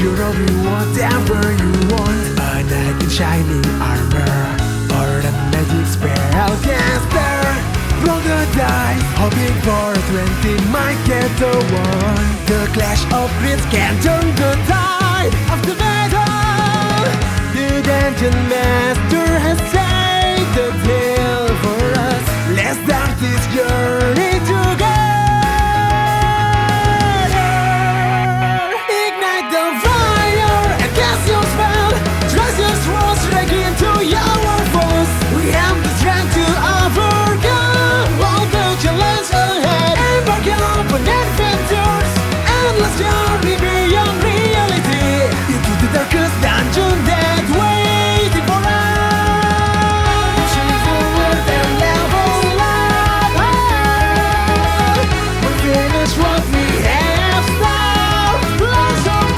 You'll be whatever you want. A knight in shining armor, or a magic spellcaster. Roll the dice, hoping for a 20 might get the one. The clash of grids can turn the tide of the battle. The dungeon master has saved the tale for us. Let's start this journey together. Ignite the fire and cast your spell. Trust your swords straight into your foes. We have the strength to overcome all the challenges ahead. Embark on adventures, endless journey beyond reality, into the darkest dungeon that waiting for us. Pushing forward and level up. We'll finish what we have started. Lots of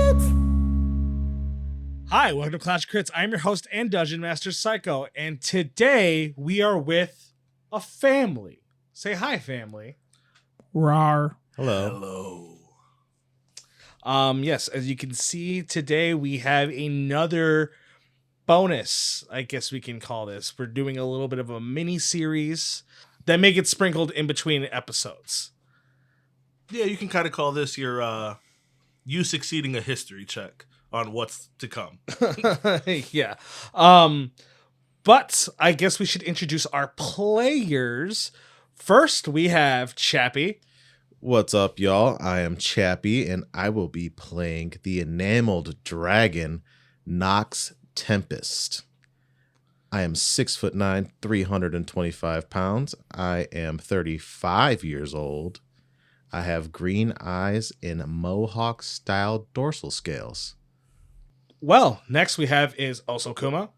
it. Hi, welcome to Clash Crits. I'm your host and Dungeon Master C.O.K, and today we are with a family. Say hi, family. Rar. Hello. Yes, as you can see, today we have another bonus, I guess we can call this. We're doing a little bit of a mini series that may get sprinkled in between episodes. Yeah, you can kind of call this your you succeeding a history check on what's to come. Yeah. But I guess we should introduce our players. First, we have Chappie. What's up, y'all? I am Chappie, and I will be playing the enameled dragon, Nox Tempest. I am 6'9", 325 pounds. I am 35 years old. I have green eyes and mohawk-style dorsal scales. Well, next we have is also Kuma.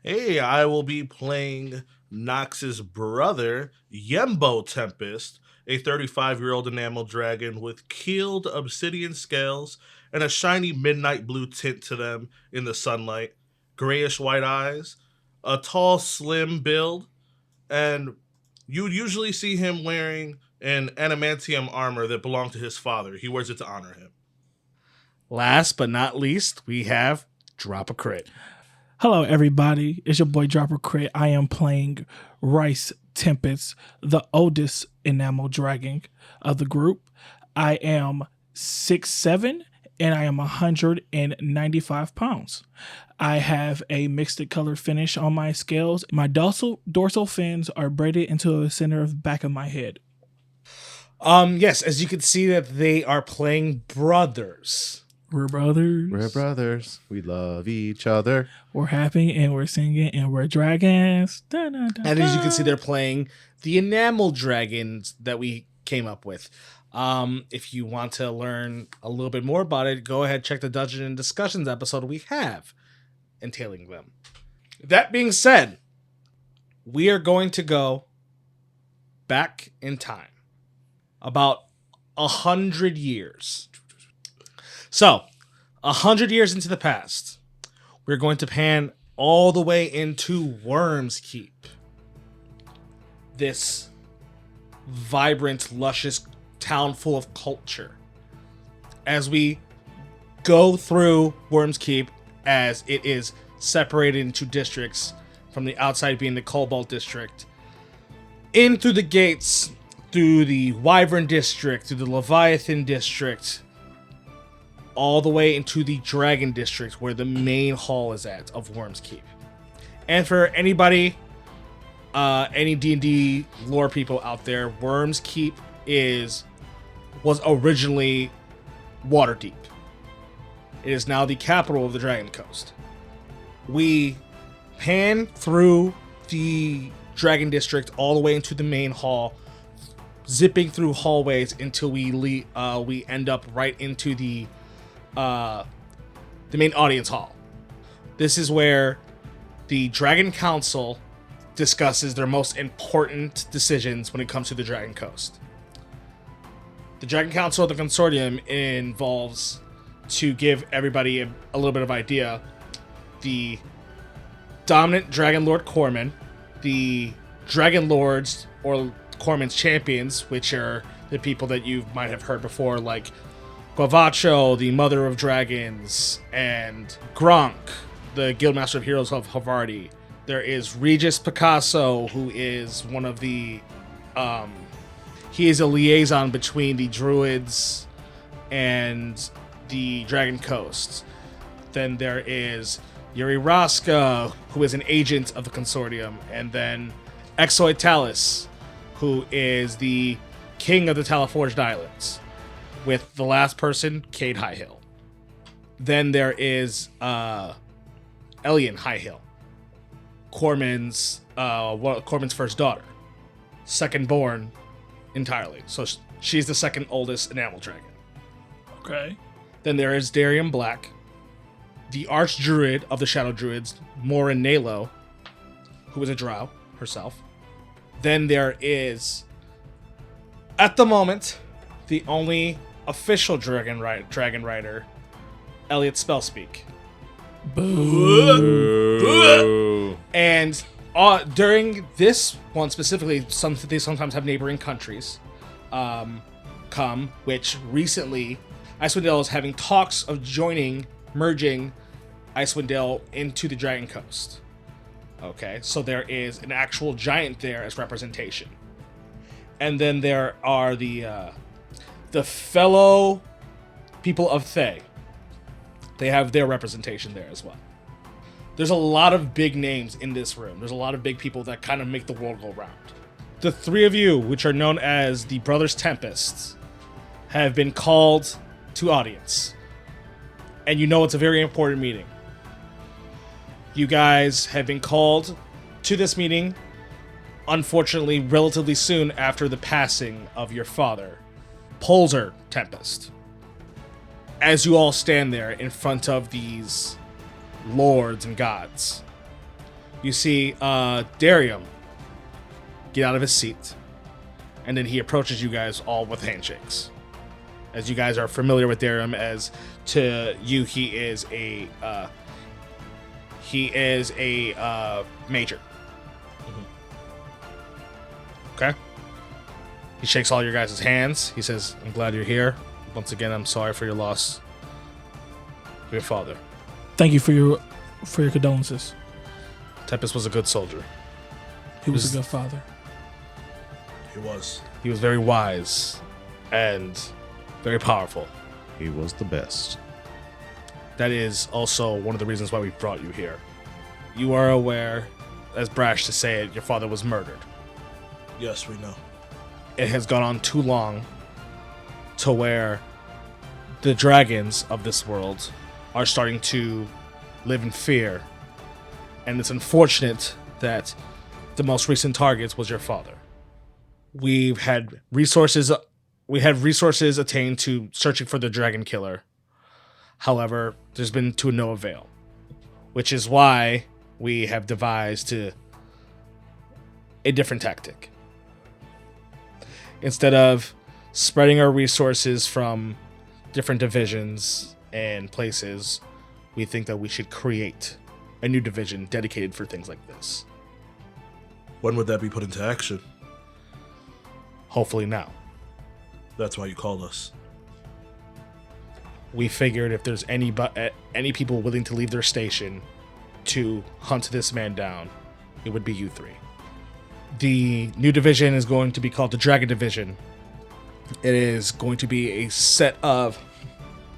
Hey, I will be playing Nox's brother, Yembo Tempest, a 35-year-old enamel dragon with keeled obsidian scales and a shiny midnight blue tint to them in the sunlight, grayish-white eyes, a tall, slim build, and you'd usually see him wearing an adamantium armor that belonged to his father. He wears it to honor him. Last but not least, we have Drop a Crit. Hello, everybody. It's your boy Dropper Crit. I am playing Rice Tempest, the oldest enamel dragon of the group. I am 6'7", and I am 195 pounds. I have a mixed color finish on my scales. My dorsal fins are braided into the center of the back of my head. Yes, as you can see that they are playing brothers. We're brothers. We're brothers. We love each other. We're happy and we're singing and we're dragons. Da, da, da, And as you can see, they're playing the enamel dragons that we came up with. If you want to learn a little bit more about it, go ahead, check the Dungeon and Discussions episode we have entailing them. That being said, we are going to go back in time about 100 years. So, 100 years into the past, we're going to pan all the way into Worm's Keep. This vibrant, luscious town full of culture. As we go through Worm's Keep, as it is separated into districts, from the outside being the Cobalt District, in through the gates, through the Wyvern District, through the Leviathan District, all the way into the Dragon District, where the main hall is at of Worm's Keep. And for anybody, any D&D lore people out there, Worm's Keep was originally Waterdeep. It is now the capital of the Dragon Coast. We pan through the Dragon District all the way into the main hall, zipping through hallways until we end up right into the main audience hall. This is where the Dragon Council discusses their most important decisions when it comes to the Dragon Coast. The Dragon Council of the Consortium involves, to give everybody a little bit of idea, the dominant Dragon Lord Corman, the Dragon Lords, or Corman's champions, which are the people that you might have heard before, like Guavacho, the Mother of Dragons, and Gronk, the Guildmaster of Heroes of Havarti. There is Regis Picasso, who is one of the... he is a liaison between the Druids and the Dragon Coast. Then there is Yuri Raska, who is an agent of the Consortium. And then Exoid Talus, who is the king of the Talaforged Islands. With the last person, Cade Highhill. Then there is Elian Highhill, Corman's first daughter, second born entirely. So she's the second oldest enamel dragon. Okay. Then there is Darian Black, the archdruid of the Shadow Druids, Morin Nalo, who is a drow herself. Then there is, at the moment, the only official dragon rider, Elliot Spellspeak. Boo. And during this one specifically, they sometimes have neighboring countries come, which recently Icewind Dale is having talks of merging Icewind Dale into the Dragon Coast. Okay, so there is an actual giant there as representation. And then there are the fellow people of Thay. They have their representation there as well. There's a lot of big names in this room. There's a lot of big people that kind of make the world go round. The three of you, which are known as the Brothers Tempest, have been called to audience. And you know it's a very important meeting. You guys have been called to this meeting, unfortunately, relatively soon after the passing of your father, Polzer Tempest. As you all stand there in front of these lords and gods, you see Darium get out of his seat, and then he approaches you guys all with handshakes. As you guys are familiar with Darium, as to you, he is a major. Okay? He shakes all your guys' hands. He says, "I'm glad you're here. Once again, I'm sorry for your loss of your father. Thank you for your condolences. Tempest was a good soldier. He was a good father. He was. He was very wise and very powerful. He was the best. That is also one of the reasons why we brought you here. You are aware, as brash to say it, your father was murdered. Yes, we know. It has gone on too long to where the dragons of this world are starting to live in fear. And it's unfortunate that the most recent target was your father. We had resources attained to searching for the dragon killer. However, there's been to no avail, which is why we have devised a different tactic. Instead of spreading our resources from different divisions and places, we think that we should create a new division dedicated for things like this. When would that be put into action? Hopefully now. That's why you called us. We figured if there's any people willing to leave their station to hunt this man down, it would be you three. The new division is going to be called the Dragon Division. It is going to be a set of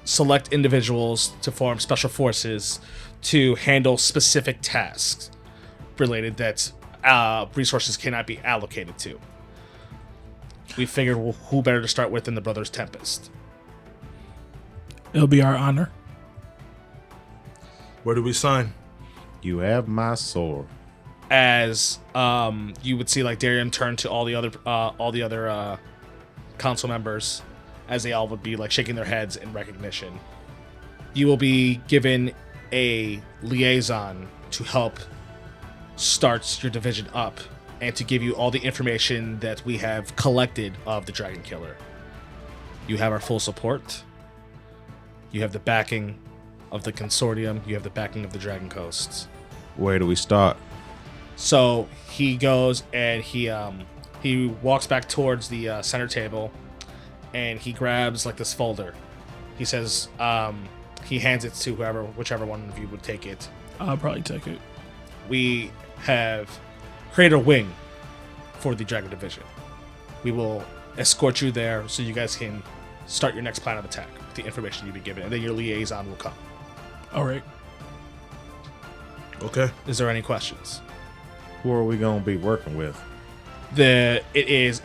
select individuals to form special forces to handle specific tasks related that resources cannot be allocated to. We figured, well, who better to start with than the Brothers Tempest? It'll be our honor. Where do we sign? You have my sword. As you would see, like Darian turn to all the other council members, as they all would be like shaking their heads in recognition. You will be given a liaison to help start your division up and to give you all the information that we have collected of the Dragon Killer. You have our full support. You have the backing of the Consortium. You have the backing of the Dragon Coast. Where do we start? So he goes and he walks back towards the center table, and he grabs like this folder. He says, he hands it to whichever one of you would take it. I'll probably take it. We have created a wing for the Dragon Division. We will escort you there so you guys can start your next plan of attack with the information you've been given, and then your liaison will come. All right. Okay. Is there any questions? Who are we gonna be working with? It is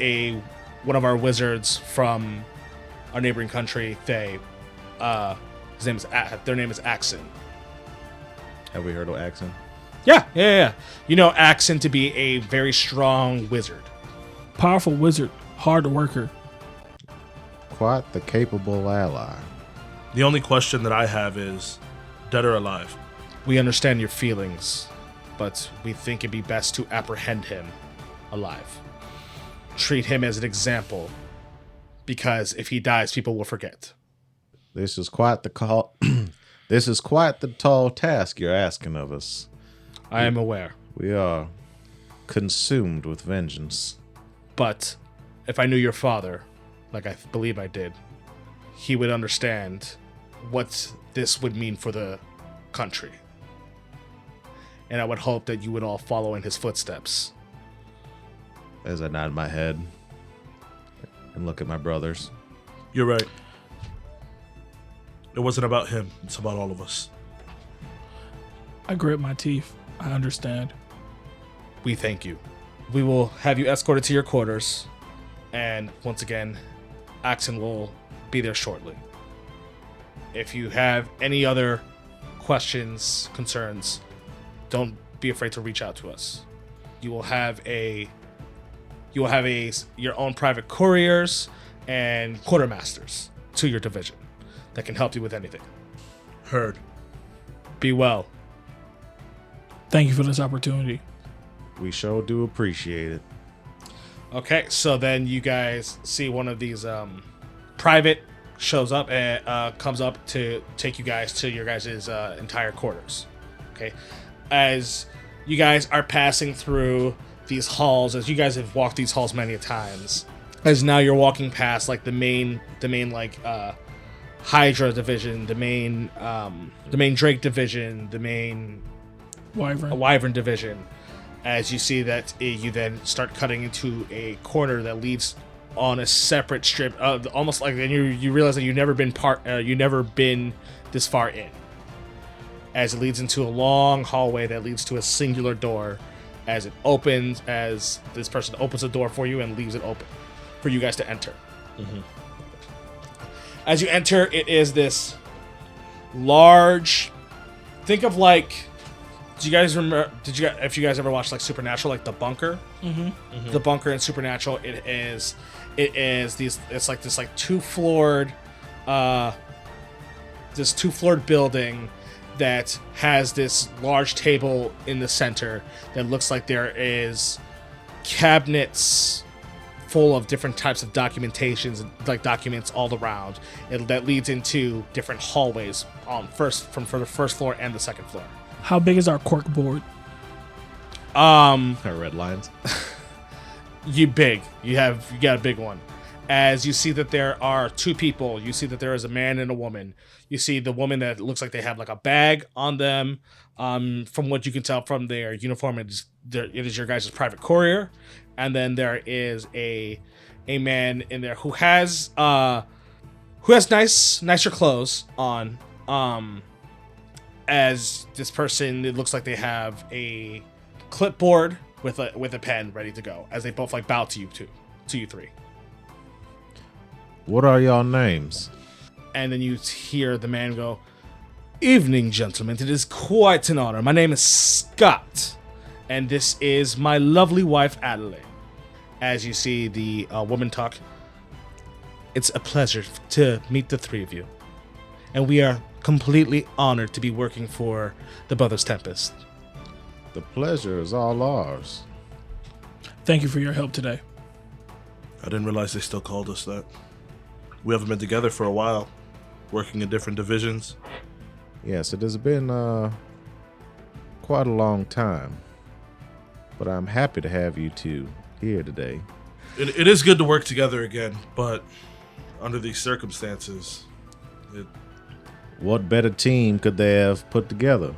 one of our wizards from our neighboring country. Their name is Axon. Have we heard of Axon? Yeah. You know Axon to be a very strong wizard. Powerful wizard, hard worker. Quite the capable ally. The only question that I have is, dead or alive? We understand your feelings, but we think it'd be best to apprehend him alive. Treat him as an example, because if he dies, people will forget. This is quite the call. This is quite the tall task you're asking of us. I am aware, We are consumed with vengeance. but if I knew your father, like I believe I did, he would understand what this would mean for the country. And I would hope that you would all follow in his footsteps. As I nod my head and look at my brothers. You're right. It wasn't about him. It's about all of us. I grit my teeth. I understand. We thank you. We will have you escorted to your quarters, and once again, Axon will be there shortly. If you have any other questions, concerns, don't be afraid to reach out to us. You will have your own private couriers and quartermasters to your division that can help you with anything. Heard. Be well. Thank you for this opportunity. We sure do appreciate it. Okay, so then you guys see one of these private shows up and comes up to take you guys to your guys' entire quarters. Okay, as you guys are passing through these halls, as you guys have walked these halls many times, as now you're walking past like the main like Hydra division, the main Drake division, the main Wyvern division. As you see that, you then start cutting into a corner that leads on a separate strip, almost like, and you realize that you've never been this far in. As it leads into a long hallway that leads to a singular door, as it opens, as this person opens the door for you and leaves it open for you guys to enter. Mm-hmm. As you enter, it is this large. Think of like. Do you guys remember? If you guys ever watched like Supernatural, like The Bunker? Mm-hmm. The Bunker in Supernatural, it is these. It's like this like two-floored building that has this large table in the center that looks like there is cabinets full of different types of documentations, like documents all around. That leads into different hallways for the first floor and the second floor. How big is our cork board? Red lines. You got a big one. As you see that there are two people, you see that there is a man and a woman. You see the woman that looks like they have like a bag on them. From what you can tell from their uniform, it is your guys' private courier. And then there is a man in there who has nicer clothes on. As this person, it looks like they have a clipboard with a pen ready to go. As they both like bow to you three. What are y'all names? And then you hear the man go, "Evening, gentlemen. It is quite an honor. My name is Scott, and this is my lovely wife, Adelaide." As you see the woman talk, "It's a pleasure to meet the three of you, and we are completely honored to be working for the Brothers Tempest." The pleasure is all ours. Thank you for your help today. I didn't realize they still called us that. We haven't been together for a while, working in different divisions. Yes, it has been quite a long time. But I'm happy to have you two here today. It is good to work together again, but under these circumstances. What better team could they have put together?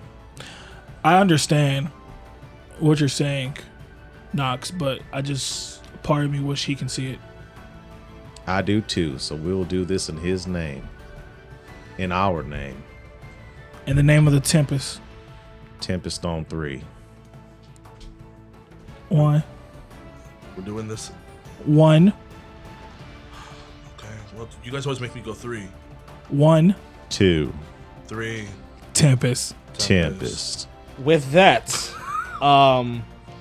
I understand what you're saying, Knox, but part of me wish he can see it. I do too, so we'll do this in his name. In our name. In the name of the Tempest. Tempest on 3. 1. We're doing this. 1. Okay. Well, you guys always make me go 3. 1. 2. 3. Tempest. Tempest. With that,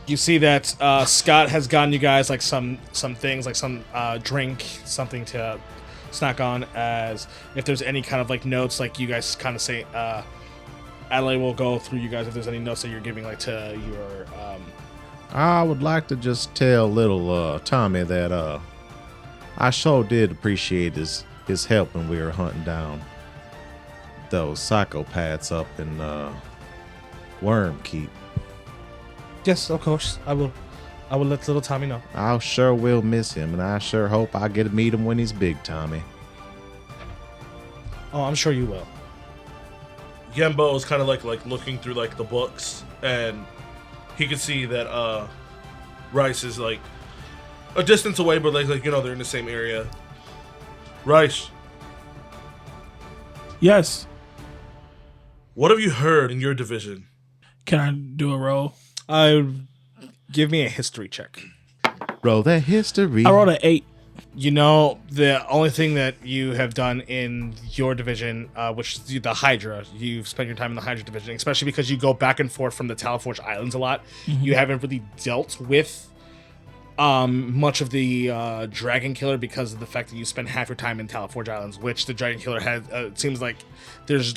you see that Scott has gotten you guys like some things, like some drink, something to snack on. As if there's any kind of like notes, like you guys kind of say, Adelaide will go through you guys if there's any notes that you're giving like to your. I would like to just tell little Tommy that I sure did appreciate his help when we were hunting down those psychopaths up in Worm Keep. Yes, of course. I will let little Tommy know. I sure will miss him, and I sure hope I get to meet him when he's big, Tommy. Oh, I'm sure you will. Yembo is kind of like looking through like the books, and he can see that Rice is like a distance away, but like they're in the same area. Rice, Yes. what have you heard in your division? Can I do a roll? Give me a history check. Roll that history. I rolled an 8. You know, the only thing that you have done in your division, which is the Hydra, you've spent your time in the Hydra division, especially because you go back and forth from the Talaforge Islands a lot. Mm-hmm. You haven't really dealt with much of the Dragon Killer because of the fact that you spend half your time in Talaforge Islands, which the Dragon Killer has. It seems like there's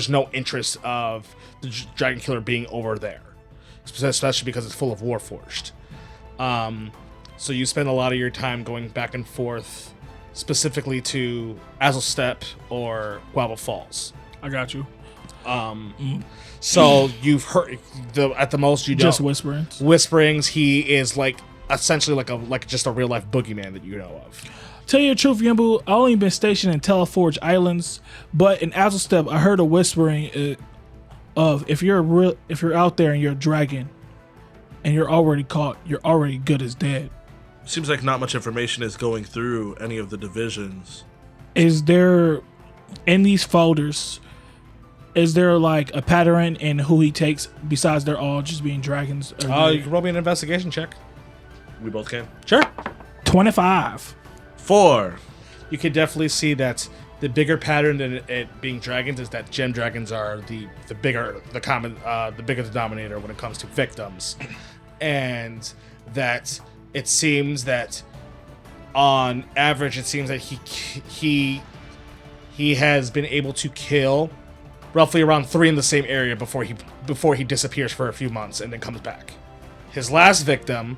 no interest of the Dragon Killer being over there, especially because it's full of Warforged. So you spend a lot of your time going back and forth, specifically to Azulstep or Guava Falls. I got you. So you've heard at the most you just don't. Whisperings. He is like essentially like just a real life boogeyman that you know of. Tell you the truth, Yimbu, I only been stationed in Teleforge Islands, but in Azulstep, I heard a whispering of if you're out there and you're a dragon, and you're already caught, you're already good as dead. Seems like not much information is going through any of the divisions. Is there, in these folders, is there like a pattern in who he takes besides they're all just being dragons? You can roll me an investigation check. We both can. Sure. 25. 4. You can definitely see that the bigger pattern than it being dragons is that gem dragons are the bigger denominator when it comes to victims, and that it seems that on average it seems that he has been able to kill roughly around 3 in the same area before he disappears for a few months and then comes back. His last victim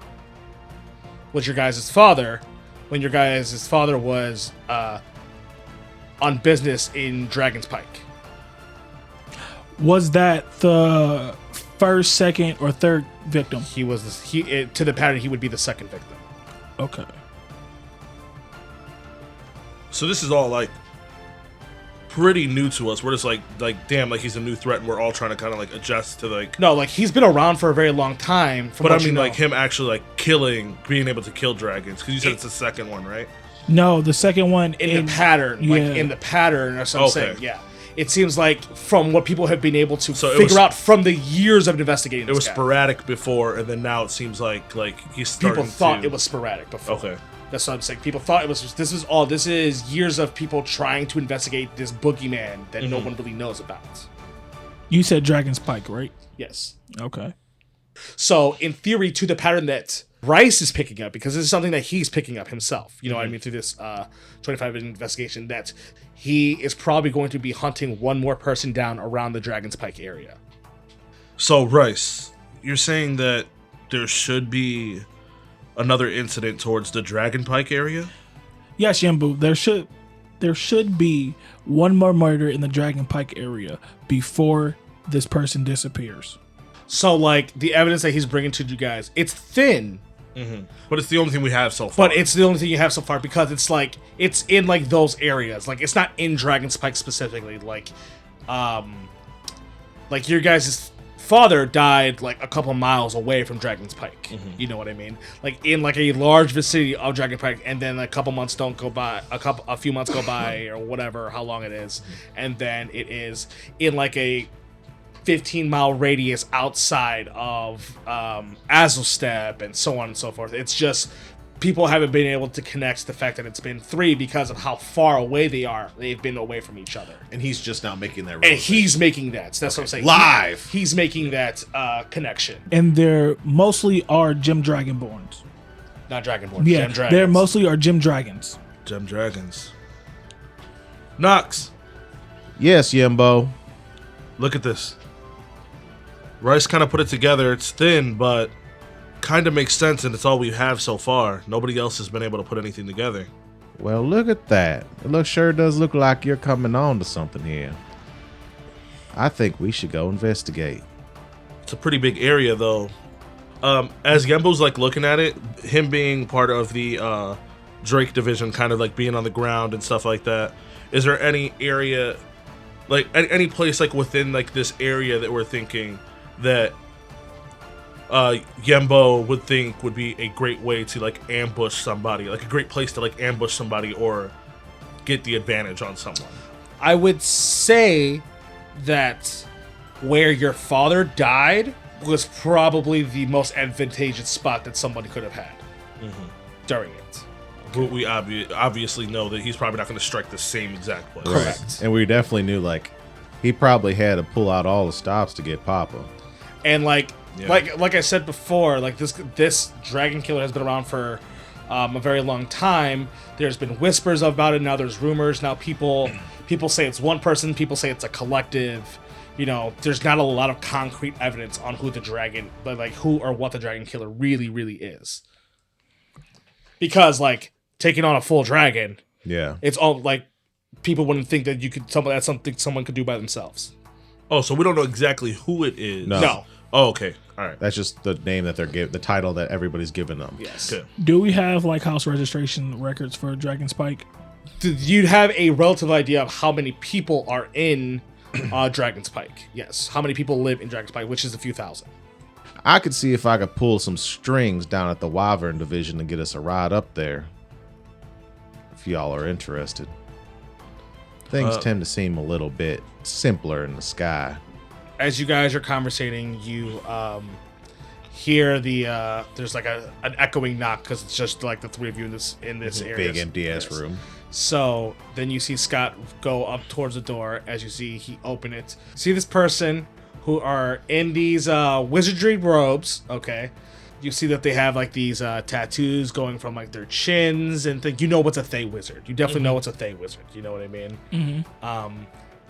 was your guys' father, when your guys' father was on business in Dragon's Pike. Was that the first, second, or third victim? He was to the pattern. He would be the second victim. Okay. So this is all like pretty new to us. We're just like damn, like he's a new threat, and we're all trying to kind of like adjust to like. No, like he's been around for a very long time. But I mean, like him actually like being able to kill dragons, because you said it's the second one, right? No, the second one in the pattern, yeah. like in the pattern, or something. Okay. Saying, yeah. It seems like from what people have been able to figure out from the years of investigating, it was sporadic before, and then now it seems like he's starting. People thought it was sporadic before. Okay. That's what I'm saying. People thought it was. This is years of people trying to investigate this boogeyman that no one really knows about. You said Dragon's Pike, right? Yes. Okay. So, in theory, to the pattern that Rice is picking up, because this is something that he's picking up himself. You know what I mean? Through this 25-minute investigation, that he is probably going to be hunting one more person down around the Dragon's Pike area. So, Rice, you're saying that there should be another incident towards the Dragon Pike area? Yes, Yambu. There should be one more murder in the Dragon Pike area before this person disappears. So, like, the evidence that he's bringing to you guys, it's thin, But it's the only thing we have so far. But it's the only thing you have so far because it's like it's in like those areas. Like it's not in Dragon Spike specifically. Like your guys' father died like a couple miles away from Dragon's Pike. You know what I mean? Like in like a large vicinity of Dragon Pike, and then a couple months don't go by, a few months go by, or whatever, how long it is, and then it is in like a 15-mile radius outside of Azulstep and so on and so forth. It's just people haven't been able to connect to the fact that it's been 3 because of how far away they are. They've been away from each other. And he's just now making that. And he's making that. So that's what I'm saying. Live. He's making that connection. And they're mostly are Gem Dragonborns. Not Dragonborn. Yeah, Gem Dragons. they're mostly are Gem Dragons. Gem Dragons. Nox, Yes, Yembo. look at this. Rice kind of put it together. It's thin, but kind of makes sense, and it's all we have so far. Nobody else has been able to put anything together. Well, look at that. It sure does look like you're coming on to something here. I think we should go investigate. It's a pretty big area, though. As Yembo's like looking at it, him being part of the Drake division, kind of like being on the ground and stuff like that. Is there any area, like any place like within like this area that we're thinking that Yembo would think would be a great way to like ambush somebody, like a great place to like ambush somebody or get the advantage on someone? I would say that where your father died was probably the most advantageous spot that somebody could have had during it. But we obviously know that he's probably not going to strike the same exact place. Correct. And we definitely knew, like, he probably had to pull out all the stops to get Papa. And like Yeah. like I said before, like this dragon killer has been around for a very long time. There's been whispers about it. Now there's rumors. Now people say it's one person. People say it's a collective. You know, there's not a lot of concrete evidence on who the dragon, but like who or what the dragon killer really is. Because like taking on a full dragon, Yeah. it's all like people wouldn't think that that's something someone could do by themselves. Oh, so we don't know exactly who it is. No. Oh, okay. All right. That's just the name that they're giving, the title that everybody's giving them. Yes. Good. Do we have like house registration records for Dragon Spike? You'd have a relative idea of how many people are in Dragon's Pike. Yes. How many people live in Dragon's Pike, which is a few thousand. I could see if I could pull some strings down at the Wyvern division and get us a ride up there. If y'all are interested. Things tend to seem a little bit simpler in the sky. As you guys are conversating, you hear there's like an echoing knock because it's just like the three of you in this area. Big empty ass Yes. room. So then you see Scott go up towards the door. As you see, he open it. See this person who are in these wizardry robes. Okay, you see that they have like these tattoos going from like their chins and you know what's a Thay wizard. You definitely know what's a Thay wizard. You know what I mean?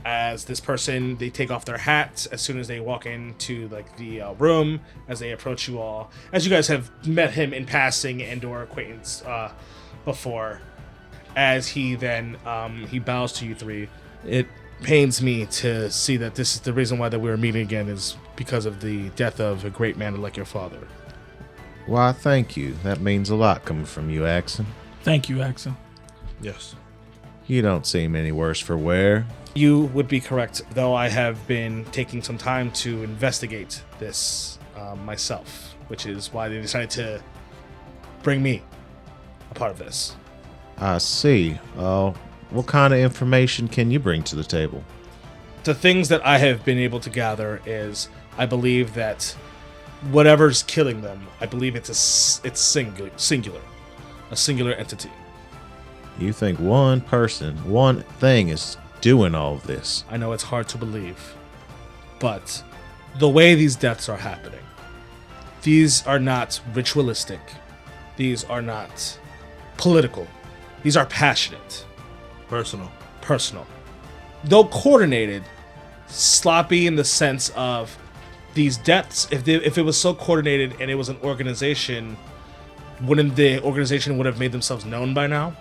As this person, they take off their hats as soon as they walk into like the room. As they approach you all, as you guys have met him in passing and or acquaintance before. As he then he bows to you three. It pains me to see that this is the reason why that we were meeting again is because of the death of a great man like your father. Why, thank you. That means a lot coming from you, Axon. Thank you, Axon. Yes. You don't seem any worse for wear. You would be correct, though I have been taking some time to investigate this myself, which is why they decided to bring me a part of this. I see. What kind of information can you bring to the table? The things that I have been able to gather is I believe that whatever's killing them, I believe it's singular, a singular entity. You think one person, one thing is doing all of this? I know it's hard to believe, but the way these deaths are happening, these are not ritualistic, these are not political, these are passionate, Personal. though coordinated, sloppy in the sense of these deaths. If it was so coordinated and it was an organization, wouldn't the organization would have made themselves known by now?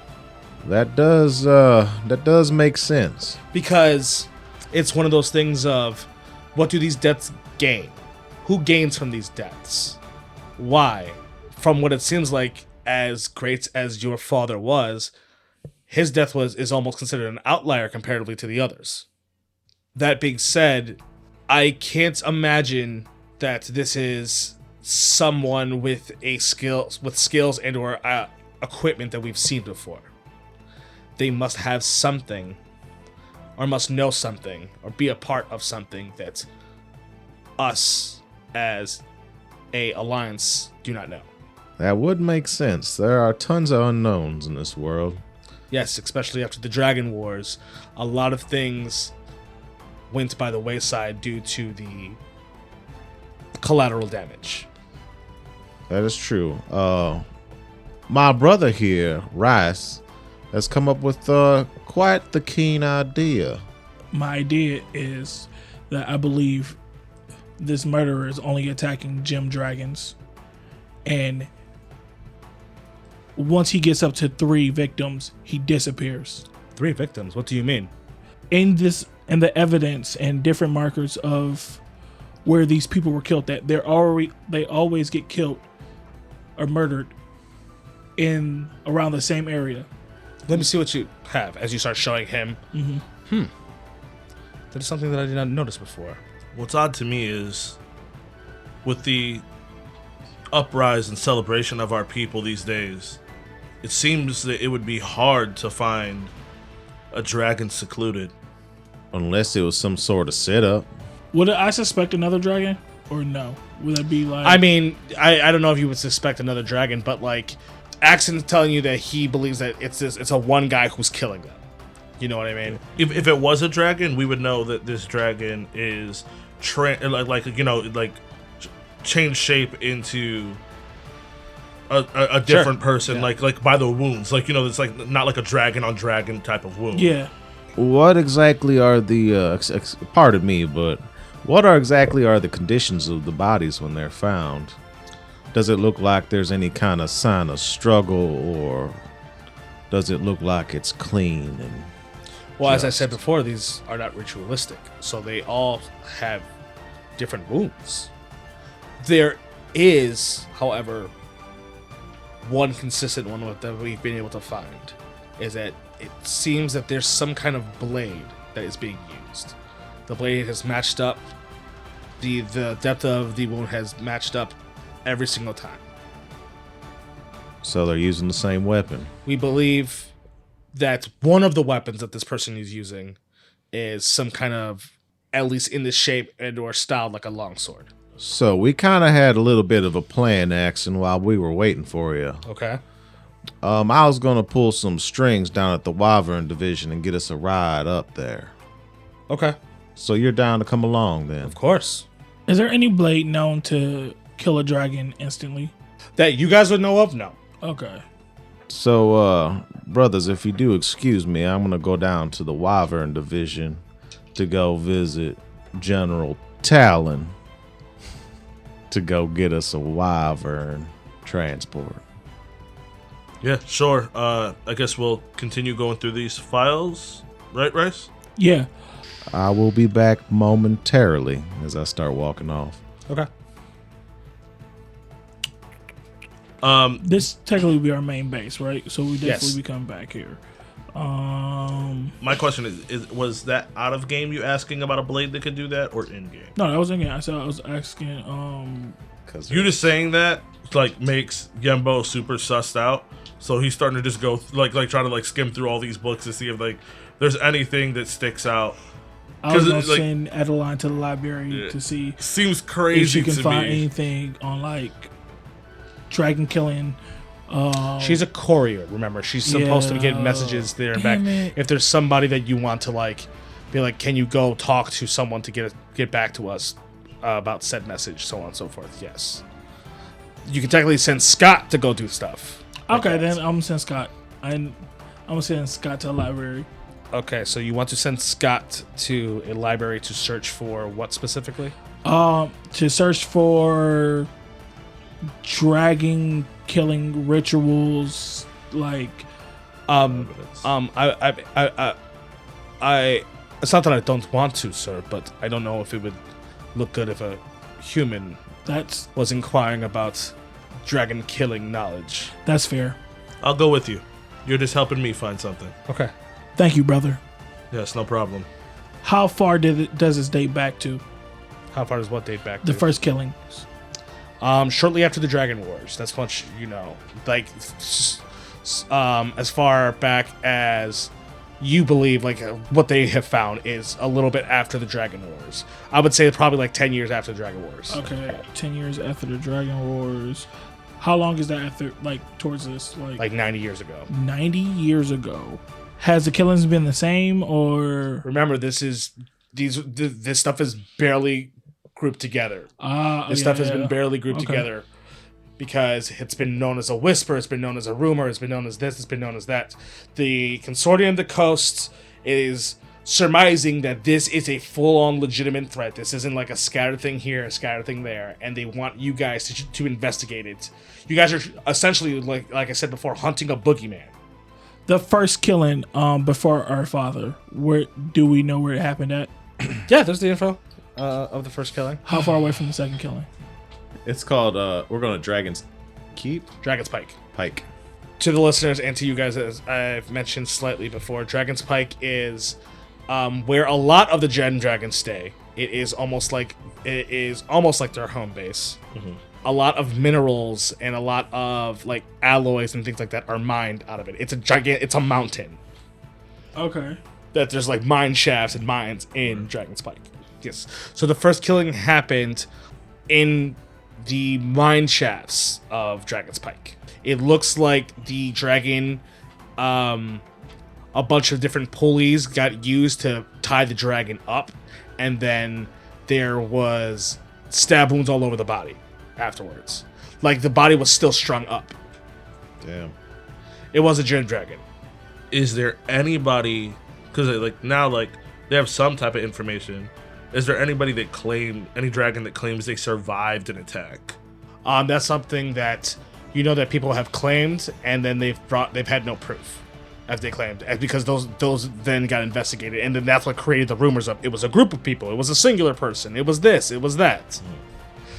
That does make sense. Because it's one of those things of, what do these deaths gain? Who gains from these deaths? Why? from what it seems like, as great as your father was, his death is almost considered an outlier comparatively to the others. That being said, I can't imagine that this is someone with skills and or equipment that we've seen before. They must have something, or must know something, or be a part of something that us as a alliance do not know. That would make sense. There are tons of unknowns in this world. Yes, especially after the Dragon Wars, a lot of things went by the wayside due to the collateral damage. That is true. My brother here, Rice, has come up with quite the keen idea. My idea is that I believe this murderer is only attacking gem dragons, and once he gets up to 3 victims, he disappears. 3 victims? What do you mean? In the evidence and different markers of where these people were killed, that they always get killed or murdered in around the same area. Let me see what you have as you start showing him. That is something that I did not notice before. What's odd to me is, with the uprise and celebration of our people these days, it seems that it would be hard to find a dragon secluded. Unless it was some sort of setup. Would I suspect another dragon or no? Would that be like... I mean, I don't know if you would suspect another dragon, but like, Axon's telling you that he believes that it's a one guy who's killing them. You know what I mean? If it was a dragon, we would know that this dragon is change shape into a different person, Yeah. like by the wounds, it's like not like a dragon on dragon type of wound. Yeah. What exactly are the pardon me, but what exactly are the conditions of the bodies when they're found? Does it look like there's any kind of sign of struggle, or does it look like it's clean and Well, as I said before, these are not ritualistic, so they all have different wounds. There is, however, one consistent one that we've been able to find, is that it seems that there's some kind of blade that is being used. The blade has matched up, the depth of the wound has matched up every single time. so they're using the same weapon? We believe that one of the weapons that this person is using is some kind of, at least in the shape and or styled like a longsword. So we kind of had a little bit of a plan, Axon, while we were waiting for you. Okay. I was gonna pull some strings down at the Dragon Division and get us a ride up there. Okay. So you're down to come along then? Of course. Is there any blade known to kill a dragon instantly? That you guys would know of? No. Okay. So, brothers, if you do excuse me, I'm gonna go down to the Wyvern Division to go visit General Talon to go get us a Wyvern transport. Yeah, sure. I guess we'll continue going through these files, right, Rice? Yeah. I will be back momentarily as I start walking off. Okay. This technically will be our main base, right? So we definitely Yes. be coming back here. My question is was that out of game you asking about a blade that could do that, or in game? No, that was again. I said I was asking. Cause You just saying that makes Yembo super sussed out. So he's starting to just go try to skim through all these books to see if there's anything that sticks out. I was 'Cause gonna it's, send Adeline to the library to see Seems if crazy she can to find me. anything on dragon killing. She's a courier, remember. She's supposed to get Yeah. messages there and back. Damn it. If there's somebody that you want to be like, can you go talk to someone to get back to us about said message, so on and so forth. Yes. You can technically send Scott to go do stuff. Okay, then I'm gonna send Scott. I'm gonna send Scott to the library. Okay, so you want to send Scott to a library to search for what specifically? To search for dragon killing rituals, It's not that I don't want to, sir, but I don't know if it would look good if a human that's was inquiring about dragon killing knowledge. That's fair. I'll go with you. You're just helping me find something. Okay. Thank you, brother. Yes, no problem. How far does this date back to? How far does what date back? The to? first killing. Shortly after the Dragon Wars. That's much you know. Like, as far back as you believe, like what they have found is a little bit after the Dragon Wars. I would say probably like 10 years after the Dragon Wars. Okay, 10 years after the Dragon Wars. How long is that after, like, towards this? Like 90 years ago. 90 years ago. Has the killings been the same, or? Remember, this stuff is barely grouped together. This stuff has been barely grouped together because it's been known as a whisper, it's been known as a rumor, it's been known as this, it's been known as that. The Consortium of the Coast is surmising that this is a full-on legitimate threat. This isn't like a scattered thing here, a scattered thing there, and they want you guys to investigate it. You guys are essentially, like I said before, hunting a boogeyman. The first killing before our father, where do we know where it happened at? Yeah, there's the info of the first killing. How far away from the second killing? It's called, we're going to Dragon's Keep? Dragon's Pike. Pike. To the listeners and to you guys, as I've mentioned slightly before, Dragon's Pike is where a lot of the Gen Dragons stay. It is almost like their home base. Mm-hmm. A lot of minerals and a lot of like alloys and things like that are mined out of it. It's a mountain. Okay. That there's like mine shafts and mines in Dragon's Pike. Yes. So the first killing happened in the mine shafts of Dragon's Pike. It looks like the dragon, a bunch of different pulleys got used to tie the dragon up, and then there was stab wounds all over the body afterwards. Like the body was still strung up. Damn. It was a Gen Dragon. Is there anybody, because like now like they have some type of information, is there any dragon that claims they survived an attack? That's something that you know that people have claimed, and then they've had no proof as they claimed, because those then got investigated, and then that's what created the rumors of it was a group of people, it was a singular person, it was this, it was that.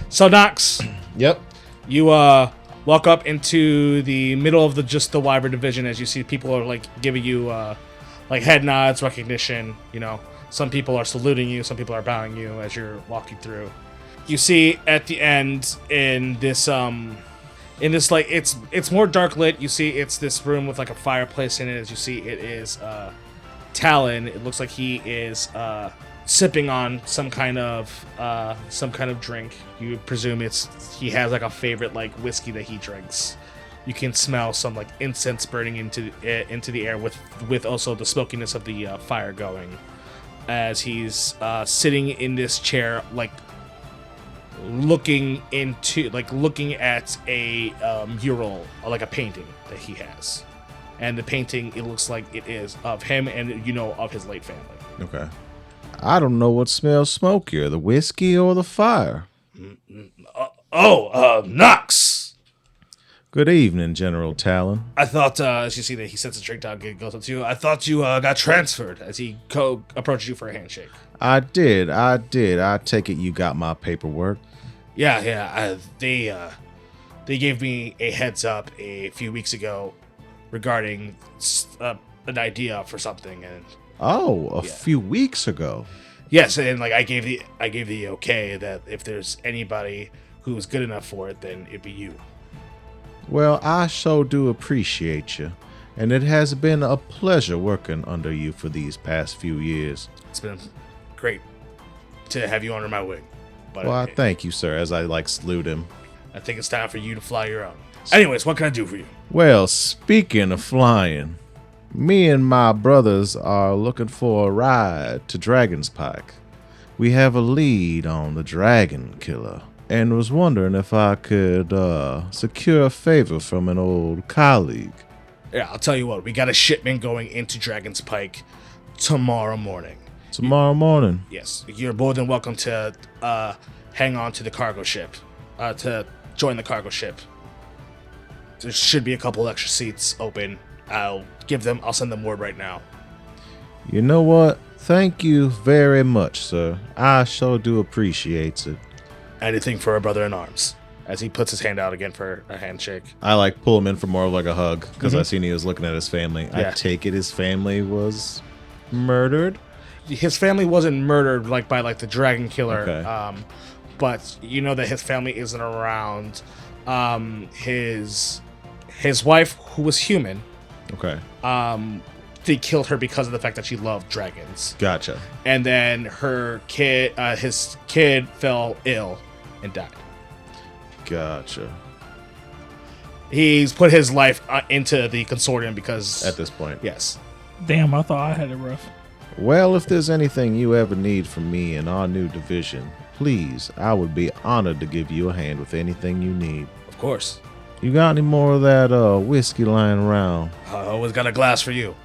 So Nox, Yep. you walk up into the middle of the Wyvern division as you see people are like giving you like head nods, recognition. You know, some people are saluting you, some people are bowing you as you're walking through. You see at the end in this like it's more dark lit. You see it's this room with like a fireplace in it. As you see it is Talon. It looks like he is sipping on some kind of drink. You presume he has like a favorite like whiskey that he drinks. You can smell some like incense burning into the air with also the smokiness of the fire going, as he's sitting in this chair like looking at a mural, like a painting that he has, and the painting, it looks like it is of him and of his late family. Okay. I don't know what smells smokier, the whiskey or the fire. Nox! Good evening, General Talon. I thought, as you see that he sets a drink down, goes up to you, I thought you got transferred, as he approaches you for a handshake. I did. I take it you got my paperwork. Yeah. They gave me a heads up a few weeks ago regarding an idea for something, and A few weeks ago. yes, and like I gave the okay that if there's anybody who's good enough for it, then it'd be you. Well, I so do appreciate you, and it has been a pleasure working under you for these past few years. It's been great to have you under my wing. But Well, I thank you, sir, as I salute him. I think it's time for you to fly your own. Anyways, what can I do for you? Well, speaking of flying, me and my brothers are looking for a ride to Dragon's Pike. We have a lead on the Dragon Killer, and was wondering if I could secure a favor from an old colleague. Yeah, I'll tell you what. We got a shipment going into Dragon's Pike tomorrow morning. Tomorrow morning. Yes, you're more than welcome to hang on to the cargo ship, to join the cargo ship. There should be a couple extra seats open. I'll send them word right now. You know what? Thank you very much, sir. I sure do appreciate it. Anything for a brother in arms. as he puts his hand out again for a handshake. I like pull him in for more of like a hug because I seen he was looking at his family. Yeah. I take it his family was murdered. His family wasn't murdered like by like the dragon killer, Okay. but you know that his family isn't around. His wife, who was human, Okay. they killed her because of the fact that she loved dragons. Gotcha. And then her kid, his kid, fell ill and died. Gotcha. He's put his life into the consortium because At this point. yes. Damn, I thought I had it rough. Well, if there's anything you ever need from me in our new division, please, I would be honored to give you a hand with anything you need. Of course. You got any more of that whiskey lying around? I always got a glass for you.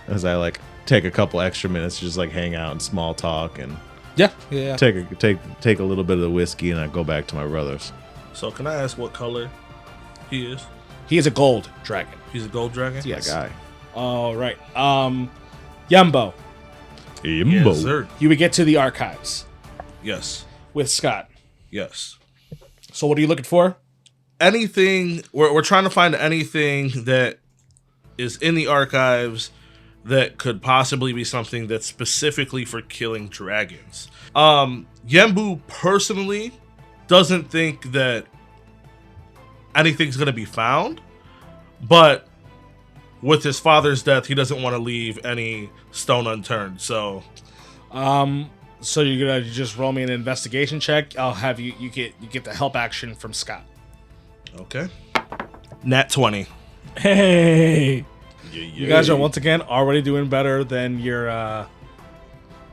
As I like take a couple extra minutes to just like hang out and small talk and Yeah. take a little bit of the whiskey and I go back to my brothers. So can I ask what color he is? He is a gold dragon. He's a gold dragon? Yes. Guy. All right. Yumbo, Yes, sir. you would get to the archives Yes. with Scott. Yes. So what are you looking for? Anything, we're trying to find anything that is in the archives that could possibly be something that's specifically for killing dragons. Yembu personally doesn't think that anything's going to be found, but with his father's death, he doesn't want to leave any stone unturned. So So you're gonna just roll me an investigation check. I'll have you get the help action from Scott. okay. Nat 20. Hey, You guys are once again already doing better than your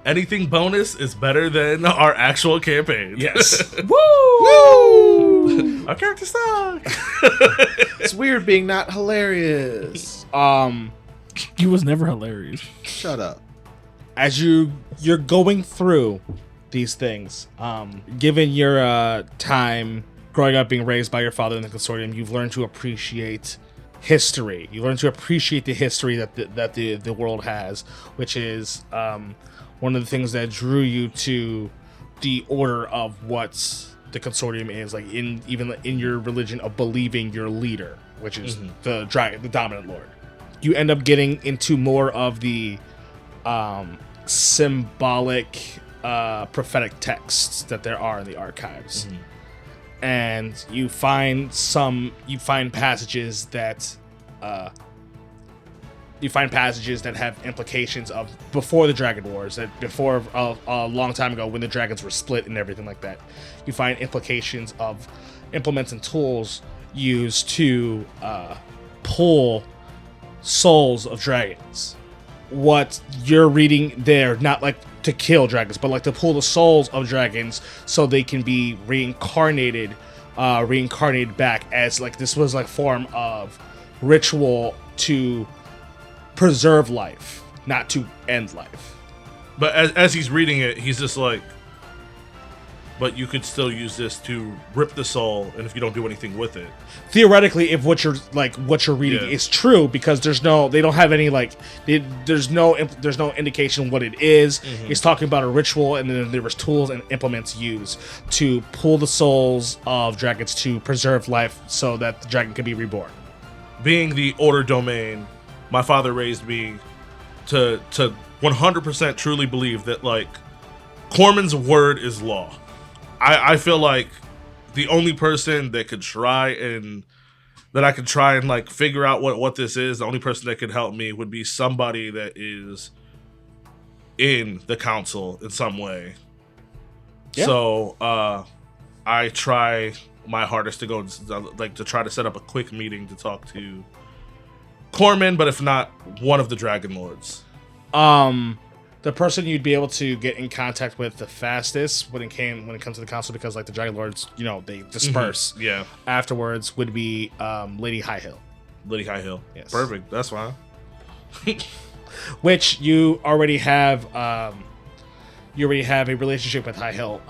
Anything bonus is better than our actual campaign. yes. Our character suck. It's weird being not hilarious. you was never hilarious. Shut up. As you're going through these things, given your time growing up being raised by your father in the consortium, you've learned to appreciate history. You learn to appreciate the history that the world has, which is one of the things that drew you to the order of what the consortium is, like even in your religion of believing your leader, which is the dragon, the dominant lord. You end up getting into more of the symbolic prophetic texts that there are in the archives. And you find passages that have implications of before the Dragon Wars, that before a long time ago when the dragons were split and everything like that. You find implications of implements and tools used to pull souls of dragons. What you're reading there, not like to kill dragons, but like to pull the souls of dragons so they can be reincarnated back as like this was like form of ritual to preserve life, not to end life. But as he's reading it, he's just like, but you could still use this to rip the soul, and if you don't do anything with it. Theoretically, if what you're reading is true, because there's no indication what it is. It's talking about a ritual, and then there was tools and implements used to pull the souls of dragons to preserve life, so that the dragon can be reborn. Being the order domain, my father raised me to 100% truly believe that like Corman's word is law. I feel like the only person that could try and like figure out what this is, the only person that could help me would be somebody that is in the council in some way. Yeah. So I try my hardest to go like to try to set up a quick meeting to talk to Corman, but if not, one of the Dragon Lords. The person you'd be able to get in contact with the fastest when it comes to the council, because like the Dragon Lords, they disperse. Yeah. Afterwards would be Lady Highhill. Lady Highhill. Yes. Perfect. That's fine. Which you already have. You already have a relationship with Highhill.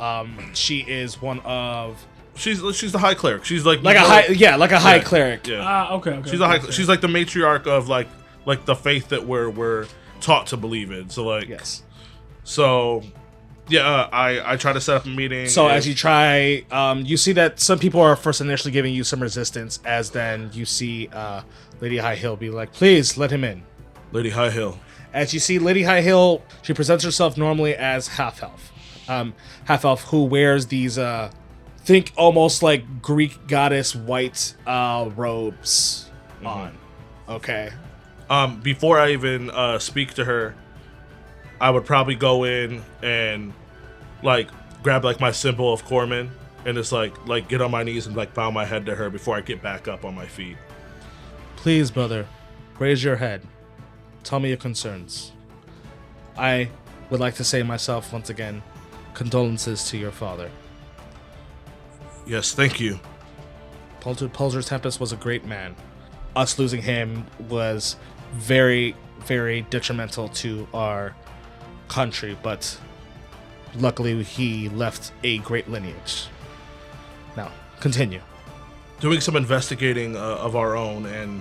She is one of. She's the high cleric. She's like a high cleric. Yeah. Okay. She's a high. She's like the matriarch of like the faith that we're taught to believe in. So like Yes. So Yeah, I try to set up a meeting. So as you try, you see that some people are first initially giving you some resistance, as then you see Lady High Hill be like, please let him in. Lady High Hill. As you see Lady High Hill, she presents herself normally as half-elf. Half-elf who wears these, think almost like Greek goddess white robes on. Okay. Before I even speak to her, I would probably go in and like grab like my symbol of Corman and just like get on my knees and like bow my head to her before I get back up on my feet. Please, brother, raise your head. Tell me your concerns. I would like to say myself once again, condolences to your father. Yes, thank you. Pulsar Tempest was a great man. Us losing him was very, very detrimental to our country, but luckily he left a great lineage. Now, continue. Doing some investigating of our own and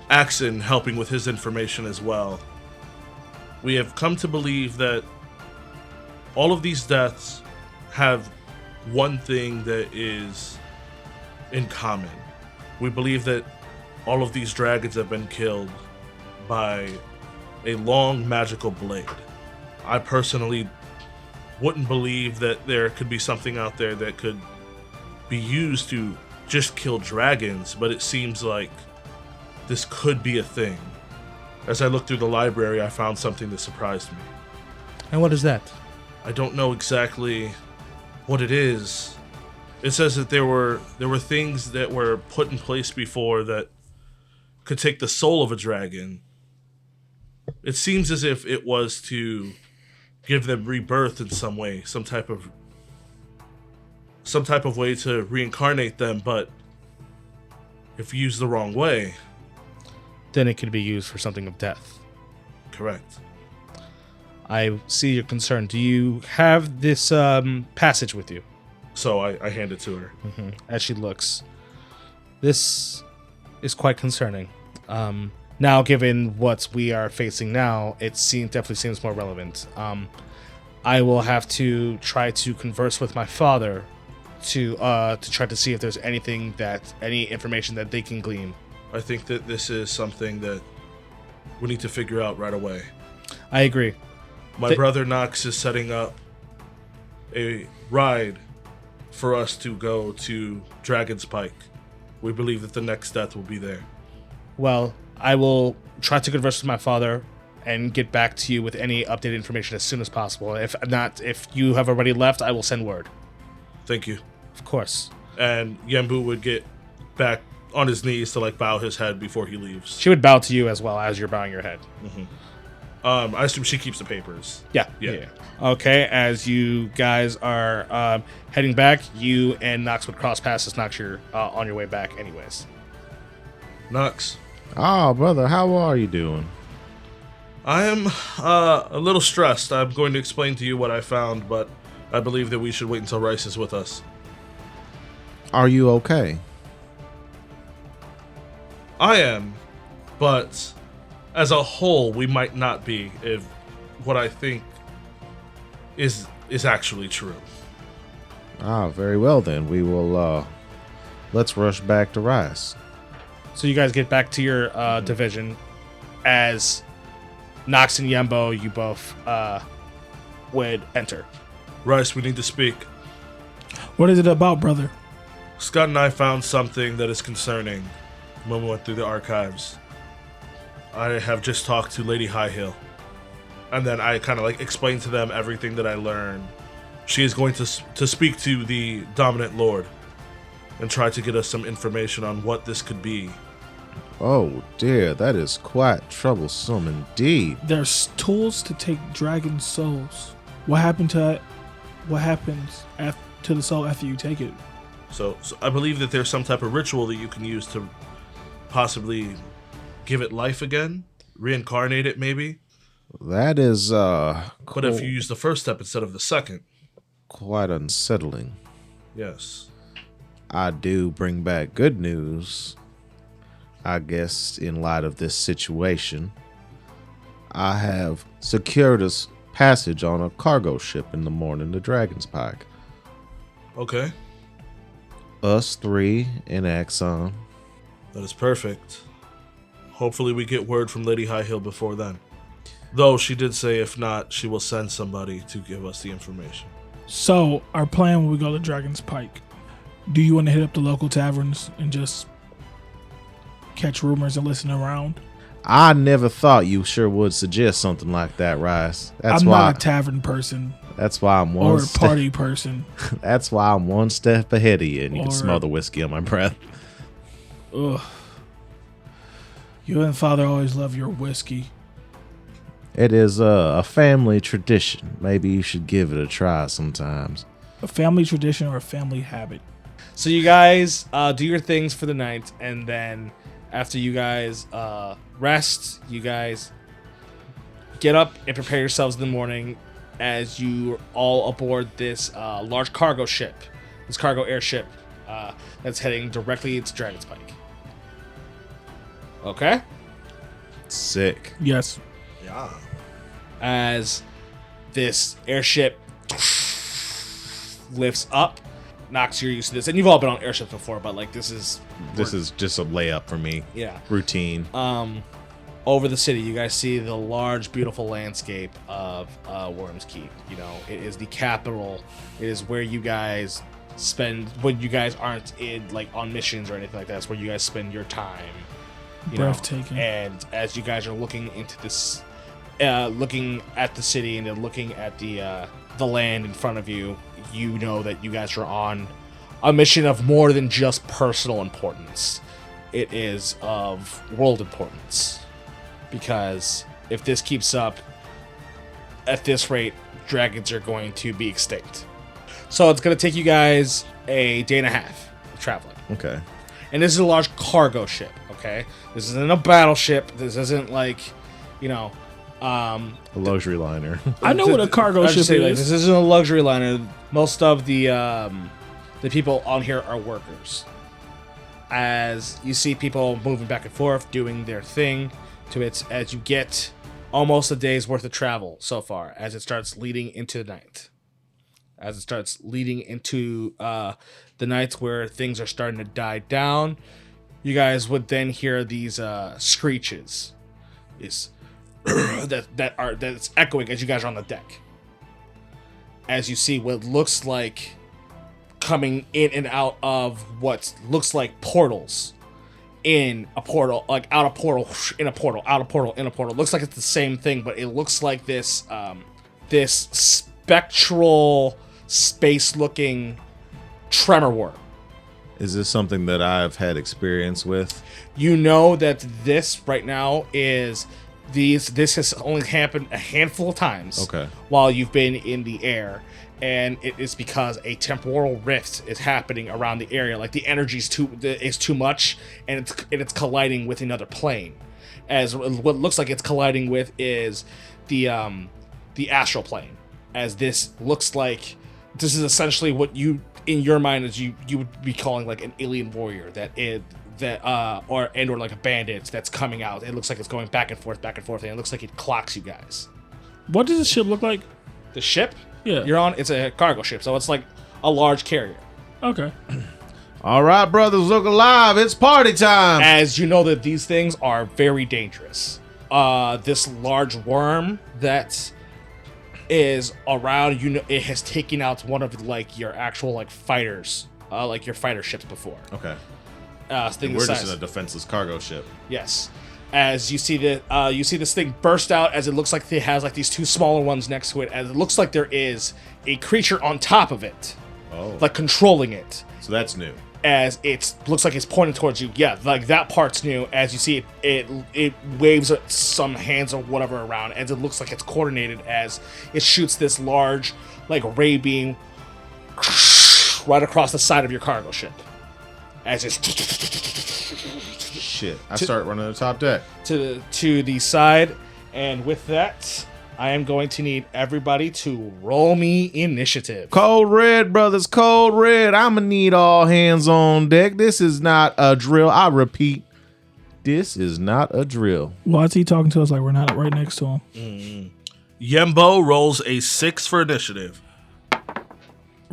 Axon helping with his information as well. We have come to believe that all of these deaths have one thing that is in common. We believe that all of these dragons have been killed by a long magical blade. I personally wouldn't believe that there could be something out there that could be used to just kill dragons, but it seems like this could be a thing. As I looked through the library, I found something that surprised me. And what is that? I don't know exactly what it is. It says that there were things that were put in place before that could take the soul of a dragon. It seems as if it was to give them rebirth in some way, some type of way to reincarnate them, but if used the wrong way, Then it could be used for something of death. correct. I see your concern. Do you have this passage with you? So I hand it to her. As she looks. This is quite concerning. Now, given what we are facing now, it definitely seems more relevant. I will have to try to converse with my father to try to see if there's any information that they can glean. I think that this is something that we need to figure out right away. I agree. My brother Knox is setting up a ride for us to go to Dragon's Pike. We believe that the next death will be there. Well, I will try to converse with my father and get back to you with any updated information as soon as possible. If not, if you have already left, I will send word. Thank you. Of course. And Yembu would get back on his knees to like bow his head before he leaves. She would bow to you as well as you're bowing your head. I assume she keeps the papers. Yeah. Okay, as you guys are heading back, you and Nox would cross paths as Nox, you're on your way back anyways. Knox, Oh, brother, how are you doing? I am a little stressed. I'm going to explain to you what I found, but I believe that we should wait until Rice is with us. Are you okay? I am, but as a whole, we might not be if what I think is actually true. Ah, very well then. We will, let's rush back to Rice. So you guys get back to your division as Nox and Yembo, you both would enter. Rice, we need to speak. What is it about, brother? Scott and I found something that is concerning when we went through the archives. I have just talked to Lady Highhill, and then I kind of like explained to them everything that I learned. She is going to speak to the Dominant Lord and try to get us some information on what this could be. Oh dear, that is quite troublesome indeed. There's tools to take dragon souls. What happened to what happens to the soul after you take it? So I believe that there's some type of ritual that you can use to possibly give it life again, reincarnate it maybe. That is But if you use the first step instead of the second. quite unsettling. Yes. I do bring back good news. I guess in light of this situation, I have secured us passage on a cargo ship in the morning to Dragon's Pike. Okay, Us three and Axon. that is perfect. Hopefully we get word from Lady High Hill before then. Though she did say if not, she will send somebody to give us the information. So our plan when we go to Dragon's Pike, do you want to hit up the local taverns and just catch rumors and listen around? I never thought you sure would suggest something like that, Rice. I'm not a tavern person That's why I'm or one a step. party person. That's why I'm one step ahead of you, and you can Or- smell the whiskey on my breath. Ugh. You and Father always love your whiskey. It is a family tradition. Maybe you should give it a try sometimes. A family tradition or a family habit. So you guys do your things for the night, and then after you guys rest, you guys get up and prepare yourselves in the morning as you all aboard this large cargo ship, this cargo airship that's heading directly to Dragon's Pike. Okay? Sick. Yes. Yeah. As this airship lifts up, Nox, you're used to this, and you've all been on airships before, but like this is just a layup for me. yeah. Routine. Over the city, you guys see the large, beautiful landscape of Worms Keep. You know, it is the capital. It is where you guys spend when you guys aren't in like on missions or anything like that. It's where you guys spend your time. You know? Breathtaking. And as you guys are looking into this, looking at the city and then looking at the land in front of you, you know that you guys are on a mission of more than just personal importance. It is of world importance. Because if this keeps up at this rate, dragons are going to be extinct. So it's going to take you guys a day and a half of traveling. Okay. And this is a large cargo ship, okay? This isn't a battleship. This isn't like, you know, A luxury liner. I know what a cargo I'll just ship say, like, is. this isn't a luxury liner. Most of the people on here are workers. As you see people moving back and forth, doing their thing to it, as you get almost a day's worth of travel so far, as it starts leading into the night. As it starts leading into the nights where things are starting to die down, you guys would then hear these screeches. That's echoing as you guys are on the deck. As you see what looks like coming in and out of what looks like portals in a portal, like out a portal, in a portal, out a portal, in a portal. Looks like it's the same thing, but it looks like this this spectral, space-looking tremor worm. Is this something that I've had experience with? You know that this right now is this has only happened a handful of times. Okay. While you've been in the air, and it is because a temporal rift is happening around the area. Like the energy is too much, and it's colliding with another plane. As what looks like it's colliding with is the astral plane. As this looks like this is essentially what you in your mind as you would be calling like an alien warrior or like a bandit that's coming out. It looks like it's going back and forth, and it looks like it clocks you guys. What does the ship look like? The ship Yeah. you're on, it's a cargo ship, so it's like a large carrier. Okay. All right, brothers, look alive. It's party time. As you know that these things are very dangerous. This large worm that is around, you know, it has taken out one of like your actual like fighters, like your fighter ships before. Okay. Thing We're the just size. in a defenseless cargo ship. Yes. As you see you see this thing burst out, as it looks like it has like these two smaller ones next to it, as it looks like there is a creature on top of it, Oh. like controlling it. So that's new. As it looks like it's pointing towards you. Yeah, like that part's new. As you see it waves some hands or whatever around, as it looks like it's coordinated, as it shoots this large like ray beam right across the side of your cargo ship. As it's Shit. I start running the top deck. to the side, and with that, I am going to need everybody to roll me initiative. Cold red, brothers, cold red. I'ma need all hands on deck. This is not a drill. I repeat, this is not a drill. Why is he talking to us like we're not right next to him? Yembo rolls a 6 for initiative.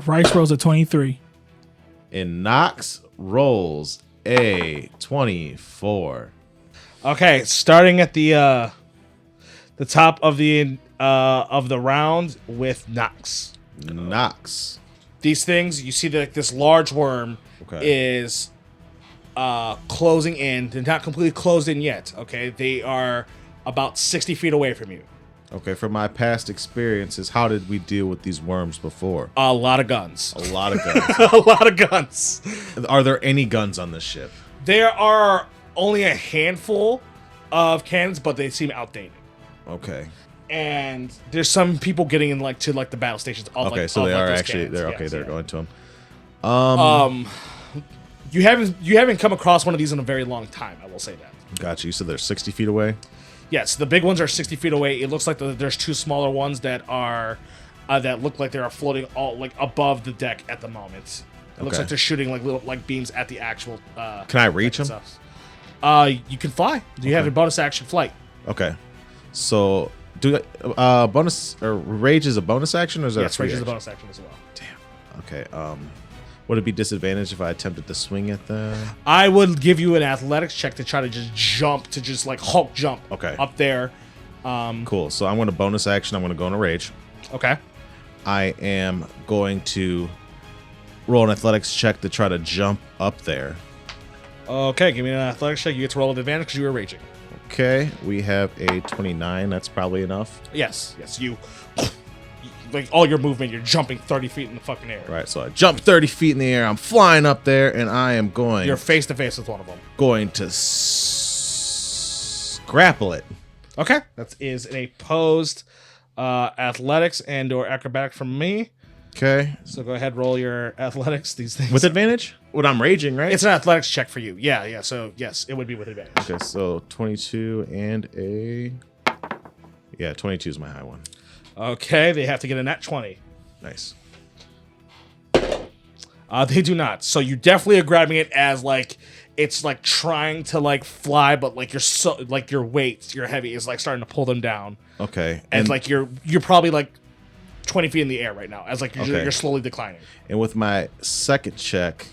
Rice rolls a 23. And Nox rolls a 24. Okay, starting at the top of the round with Nox. Nox. These things, you see that this large worm is closing in. They're not completely closed in yet. Okay, they are about 60 feet away from you. Okay, from my past experiences, how did we deal with these worms before? A lot of guns. A lot of guns. A lot of guns. Are there any guns on this ship? There are only a handful of cannons, but they seem outdated. Okay. And there's some people getting in to the battle stations. Okay, so they are those actually cannons. they're Yes, going to them. You haven't come across one of these in a very long time. I will say that. Gotcha. You said they're 60 feet away. Yes, the big ones are 60 feet away. It looks like there's two smaller ones that are that look like they are floating all above the deck at the moment. It looks like they're shooting little beams at the actual. Can I reach them? You can fly. Do you have a bonus action flight? Okay. So do bonus or rage is a bonus action, or is that Yes, a free rage is a action? bonus action as well. Damn. Okay. Would it be disadvantaged if I attempted to swing at them? I would give you an athletics check to try to just jump, to just Hulk jump up there. Cool. So I'm going to bonus action. I'm going to go into rage. Okay. I am going to roll an athletics check to try to jump up there. Okay, give me an athletics check. You get to roll with advantage because you were raging. Okay. We have a 29. That's probably enough. Yes, you... all your movement, you're jumping 30 feet in the fucking air. Right. So I jump 30 feet in the air. I'm flying up there, and I am going... You're face to face with one of them. Going to grapple it. Okay. That is an opposed athletics and or acrobatic from me. Okay. So go ahead, roll your athletics, these things. With advantage? When I'm raging, right? It's an athletics check for you. Yeah. So, yes, it would be with advantage. Okay, so 22 and a... Yeah, 22 is my high one. Okay, they have to get a nat 20. Nice. They do not. So you definitely are grabbing it as it's trying to fly, but your weight, your heavy is starting to pull them down. Okay. And you're probably 20 feet in the air right now as you're slowly declining. And with my second check,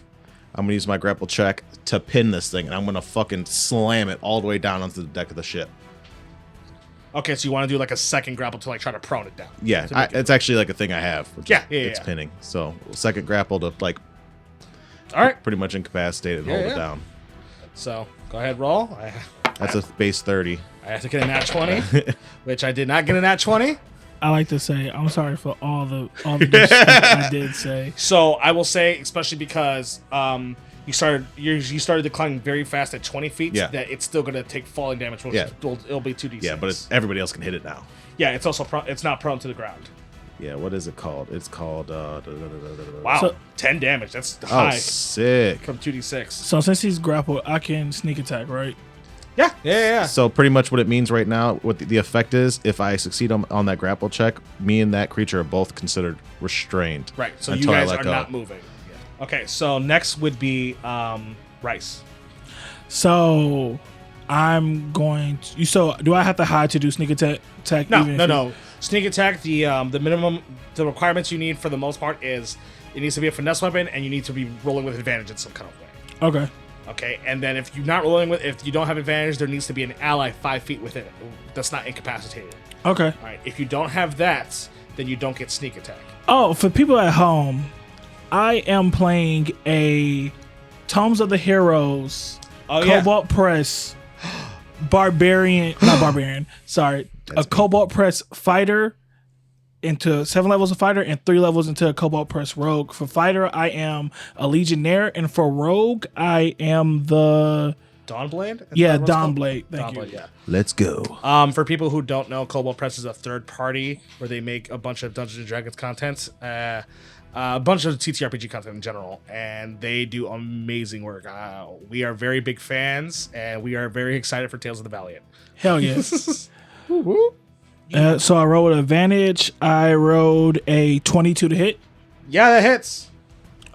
I'm gonna use my grapple check to pin this thing, and I'm gonna fucking slam it all the way down onto the deck of the ship. Okay, so you want to do a second grapple to try to prone it down. Yeah, it's actually a thing I have. It's yeah. pinning. So second grapple to All right. pretty much incapacitate it and hold it down. So go ahead, roll. That's a base 30. I have to get a nat 20, which I did not get a nat 20. I like to say I'm sorry for all the good stuff I did say. So I will say, especially because you started declining very fast at 20 feet, that it's still going to take falling damage. Which it'll be 2d6. Yeah, but everybody else can hit it now. Yeah, it's also it's not prone to the ground. Yeah, what is it called? It's called... Wow, So- 10 damage. That's Oh, high sick. from 2d6. So since he's grappled, I can sneak attack, right? Yeah. So pretty much what it means right now, what the effect is, if I succeed on that grapple check, me and that creature are both considered restrained. Right, so you until I guys let are go. not moving. Yeah. Okay, so next would be Rice. So I'm going to... So do I have to hide to do sneak attack? No. Sneak attack, the requirements you need for the most part is it needs to be a finesse weapon and you need to be rolling with advantage in some kind of way. Okay. Okay, and then if you don't have advantage, there needs to be an ally 5 feet within it that's not incapacitated. Okay. All right, if you don't have that, then you don't get sneak attack. Oh, for people at home, I am playing a Tomes of the Heroes, Cobalt Press, not barbarian, sorry, a Cobalt Press fighter into 7 levels of fighter and 3 levels into a Cobalt Press rogue. For fighter, I am a legionnaire, and for rogue, I am the... Dawnblade? Dawnblade. Thank you. Yeah. Let's go. For people who don't know, Cobalt Press is a third party where they make a bunch of Dungeons and Dragons content, a bunch of TTRPG content in general, and they do amazing work. We are very big fans, and we are very excited for Tales of the Valiant. Hell yes. So I rolled advantage. I rolled a 22 to hit. Yeah, that hits.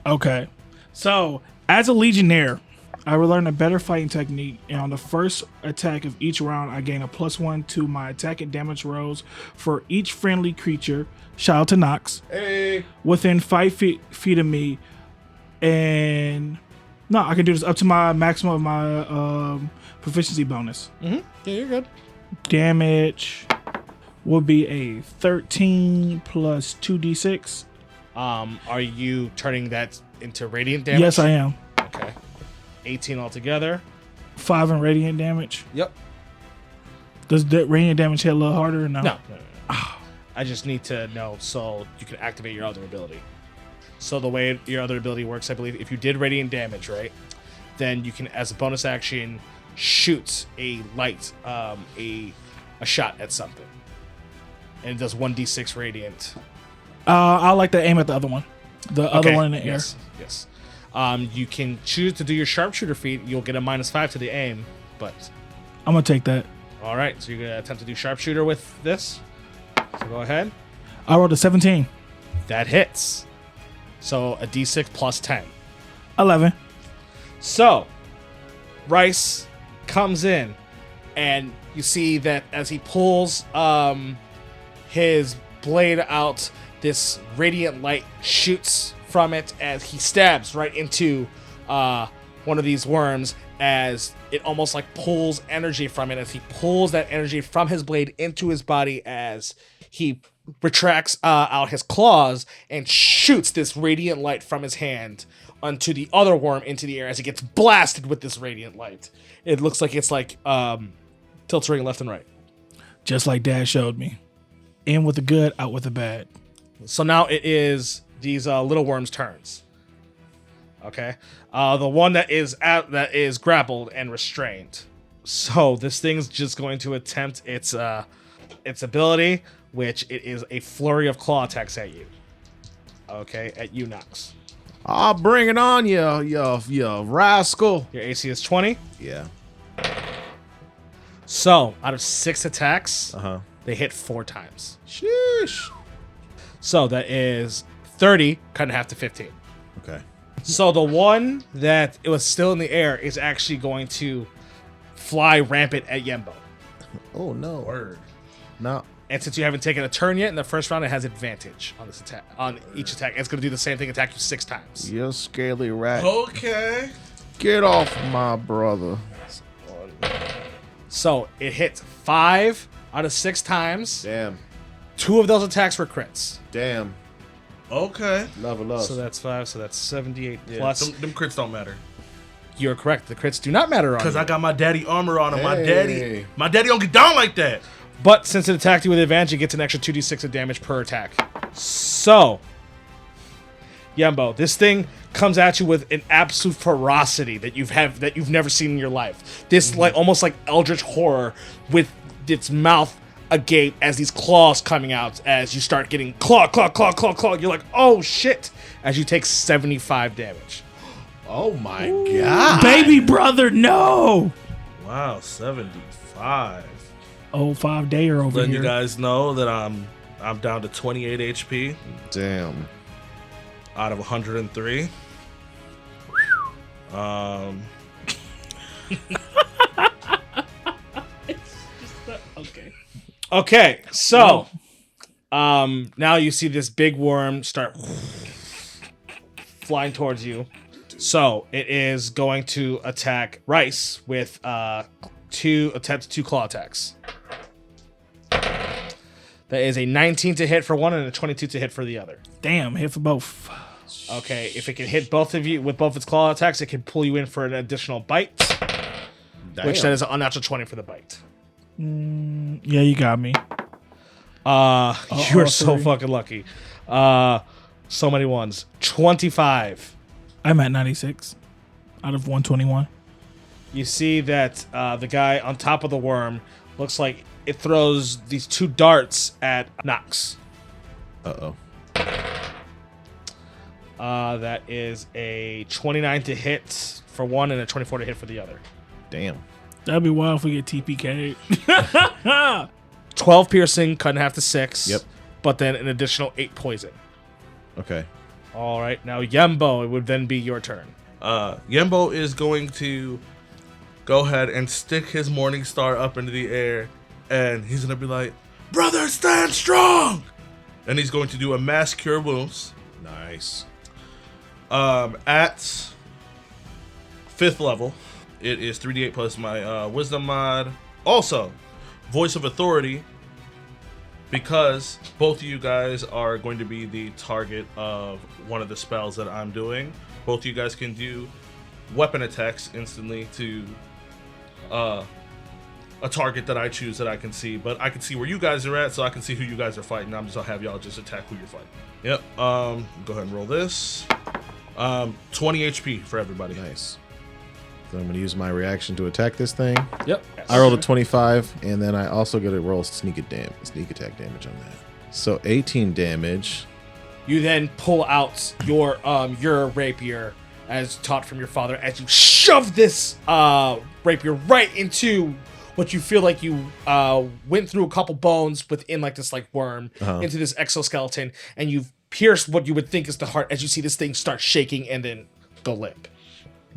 Okay. So as a legionnaire, I will learn a better fighting technique, and on the first attack of each round, I gain a +1 to my attack and damage rolls for each friendly creature. Shout out to Nox. Hey. Within 5 feet of me, and no, I can do this up to my maximum of my proficiency bonus. Yeah, you're good. Damage will be a 13 plus 2d6. Are you turning that into radiant damage? Yes, I am. Okay. 18 altogether. 5 in radiant damage. Yep. Does that radiant damage hit a little harder or no? No. I just need to know so you can activate your other ability. So the way your other ability works, I believe, if you did radiant damage, right, then you can, as a bonus action, shoot a light, a shot at something, and it does 1d6 radiant. I like to aim at the other one. The other one in the air. Yes. You can choose to do your sharpshooter feat. You'll get a -5 to the aim, but I'm gonna take that. all right. So you're gonna attempt to do sharpshooter with this. So go ahead. I rolled a 17. That hits. So a d6 plus 10. 11. So Rice comes in, and you see that as he pulls his blade out, this radiant light shoots from it as he stabs right into one of these worms, as it almost like pulls energy from it, as he pulls that energy from his blade into his body, as he retracts out his claws and shoots this radiant light from his hand onto the other worm into the air as it gets blasted with this radiant light. It looks like it's like tilting left and right. Just like Dad showed me. In with the good, out with the bad. So now it is these little worms' turns. Okay, the one that is grappled and restrained. So this thing's just going to attempt its ability, which it is a flurry of claw attacks at you. Okay, at you, Nox. I'll bring it on, you rascal. Your AC is 20. Yeah. So out of 6 attacks, they hit 4 times. Sheesh. So that is 30, cut in half to 15. Okay. So the one that it was still in the air is actually going to fly rampant at Yembo. Oh no. Word. No. And since you haven't taken a turn yet in the first round, it has advantage on this attack. On each attack, it's going to do the same thing, attack you 6 times. You scaly rat. Okay. Get off my brother. So it hits 5 out of 6 times. Damn. 2 of those attacks were crits. Damn. Okay. Love. So that's 5. So that's 78 Yeah, plus. them crits don't matter. You're correct. The crits do not matter on Because you. I got my daddy armor on him. Hey. My daddy don't get down like that. But since it attacked you with advantage, it gets an extra 2d6 of damage per attack. So, Yembo, this thing comes at you with an absolute ferocity that you've never seen in your life. This like almost like eldritch horror with its mouth agape as these claws coming out as you start getting claw. You're like, oh shit! As you take 75 damage. Oh my god. Baby brother, no! Wow, 75. Oh, 5-dayer over Letting here. you guys know that I'm down to 28 HP Damn. out of 103. Okay, so now you see this big worm start flying towards you. So it is going to attack Rice with 2 claw attacks. That is a 19 to hit for one and a 22 to hit for the other. Damn, hit for both. Okay, if it can hit both of you with both its claw attacks, it can pull you in for an additional bite, which that is an unnatural 20 for the bite. Yeah, you got me. You're so 3. fucking lucky. So many ones. 25. I'm at 96 out of 121. You see that the guy on top of the worm looks like it throws these 2 darts at Nox. Uh-oh. That is a 29 to hit for one and a 24 to hit for the other. Damn. That'd be wild if we get TPK. 12 piercing, cut in half to 6. Yep. But then an additional 8 poison. Okay. All right, now Yembo, it would then be your turn. Yembo is going to go ahead and stick his Morning Star up into the air, and he's going to be like, "Brother, stand strong!" And he's going to do a Mass Cure Wounds. Nice. At 5th level, it is 3d8 plus my Wisdom mod. Also, Voice of Authority, because both of you guys are going to be the target of one of the spells that I'm doing. Both of you guys can do weapon attacks instantly to a target that I choose that I can see. But I can see where you guys are at, so I can see who you guys are fighting. I'm just gonna have y'all just attack who you're fighting. Yep. Go ahead and roll this. 20 HP for everybody. Nice. So I'm going to use my reaction to attack this thing. Yep. I rolled a 25, and then I also get to roll sneak attack damage on that. So 18 damage. You then pull out your rapier, as taught from your father, as you shove this rapier right into what you feel like you went through a couple bones within like this like worm into this exoskeleton, and you've pierced what you would think is the heart as you see this thing start shaking and then go limp.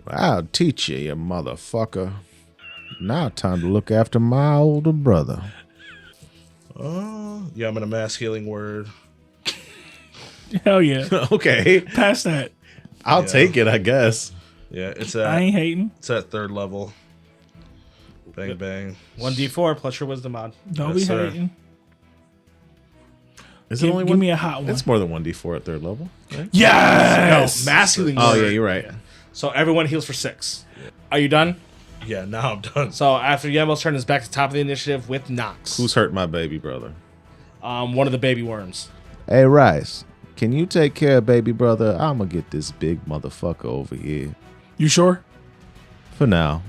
I'll teach you motherfucker. Now time to look after my older brother. Yeah, I'm gonna Mass Healing Word. Hell yeah. Okay. Pass that. I'll take it, I guess. Yeah, it's I ain't at hating. 3rd level. Bang bang. 1d4 plus your wisdom mod. Don't Yes, be sir. hating. Is it Give, only give one? me a hot one. It's more than 1d4 at 3rd level. Right? Yes. No, mass healing Oh, word. yeah, you're right. So everyone heals for 6. Are you done? Yeah, now I'm done. So after Yembo's turn is back to top of the initiative with Nox. Who's hurt my baby brother? One of the baby worms. Hey, Rice, can you take care of baby brother? I'm going to get this big motherfucker over here. You sure? For now.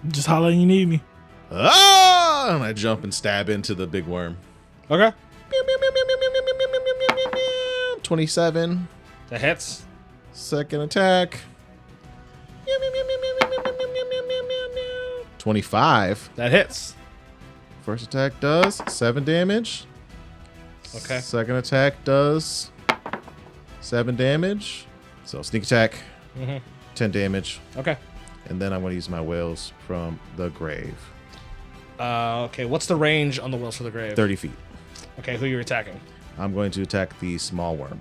Just holler when you need me. Ah! And I jump and stab into the big worm. Okay. 27. That hits. Second attack. 25. That hits. First attack does 7 damage. Okay. Second attack does 7 damage. So sneak attack, 10 damage. Okay. And then I'm going to use my whales from the grave. Okay, what's the range on the Wills for the Grave? 30 feet. Okay, who are you attacking? I'm going to attack the small worm.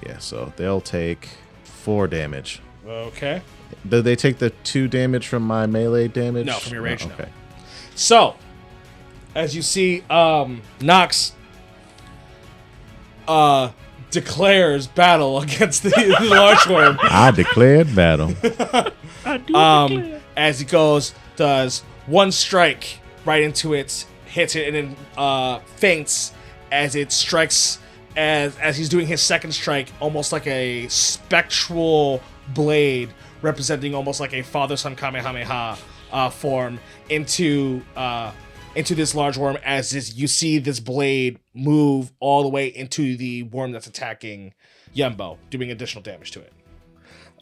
Yeah, so they'll take 4 damage. Okay. Do they take the 2 damage from my melee damage? No, from your range, no. Okay. So, as you see, Nox declares battle against the large worm. I declared battle. I do declare. As he goes, does one strike right into it, hits it, and then faints as it strikes. As he's doing his second strike, almost like a spectral blade, representing almost like a father-son Kamehameha form into this large worm. You see this blade move all the way into the worm that's attacking Yembo, doing additional damage to it.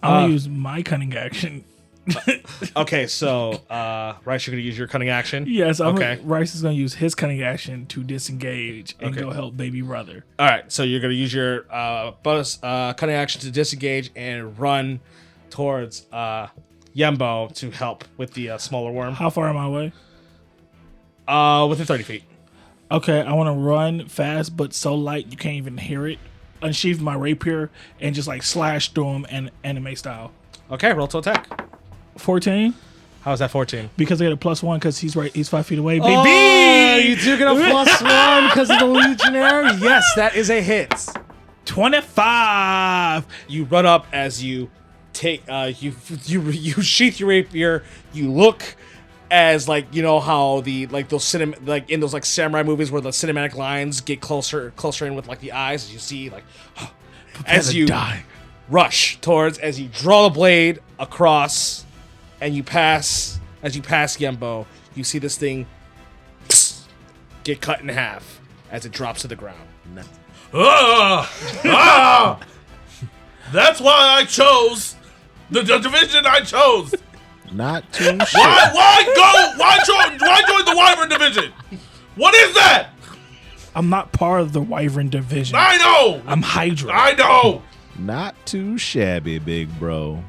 I'm going to use my cunning action. Okay, so Rice, you're gonna use your cunning action. Yes, Okay. Rice is going to use his cunning action to disengage and Okay. go help baby brother. All right, so you're gonna use your bonus cunning action to disengage and run towards Yembo to help with the smaller worm. How far am I away? Within 30 feet. Okay, I want to run fast, but so light you can't even hear it. Unsheath my rapier and just like slash through him and anime style. Okay, roll to attack. 14 How is that 14? because I get a +1 because he's 5 feet away. Baby, Oh, you do get a +1 because of the Legionary. Yes, that is a hit. 25. You run up as you take you sheath your rapier. You look as like you know how the like those like in those like samurai movies where the cinematic lines get closer in with like the eyes as you see like as you die. rush towards as you draw the blade across and you pass Yembo, you see this thing get cut in half as it drops to the ground. That's why I chose the division I chose. Not too shit. Why join the Wyvern division? What is that? I'm not part of the Wyvern division. I know. I'm Hydra. I know. Not too shabby, big bro.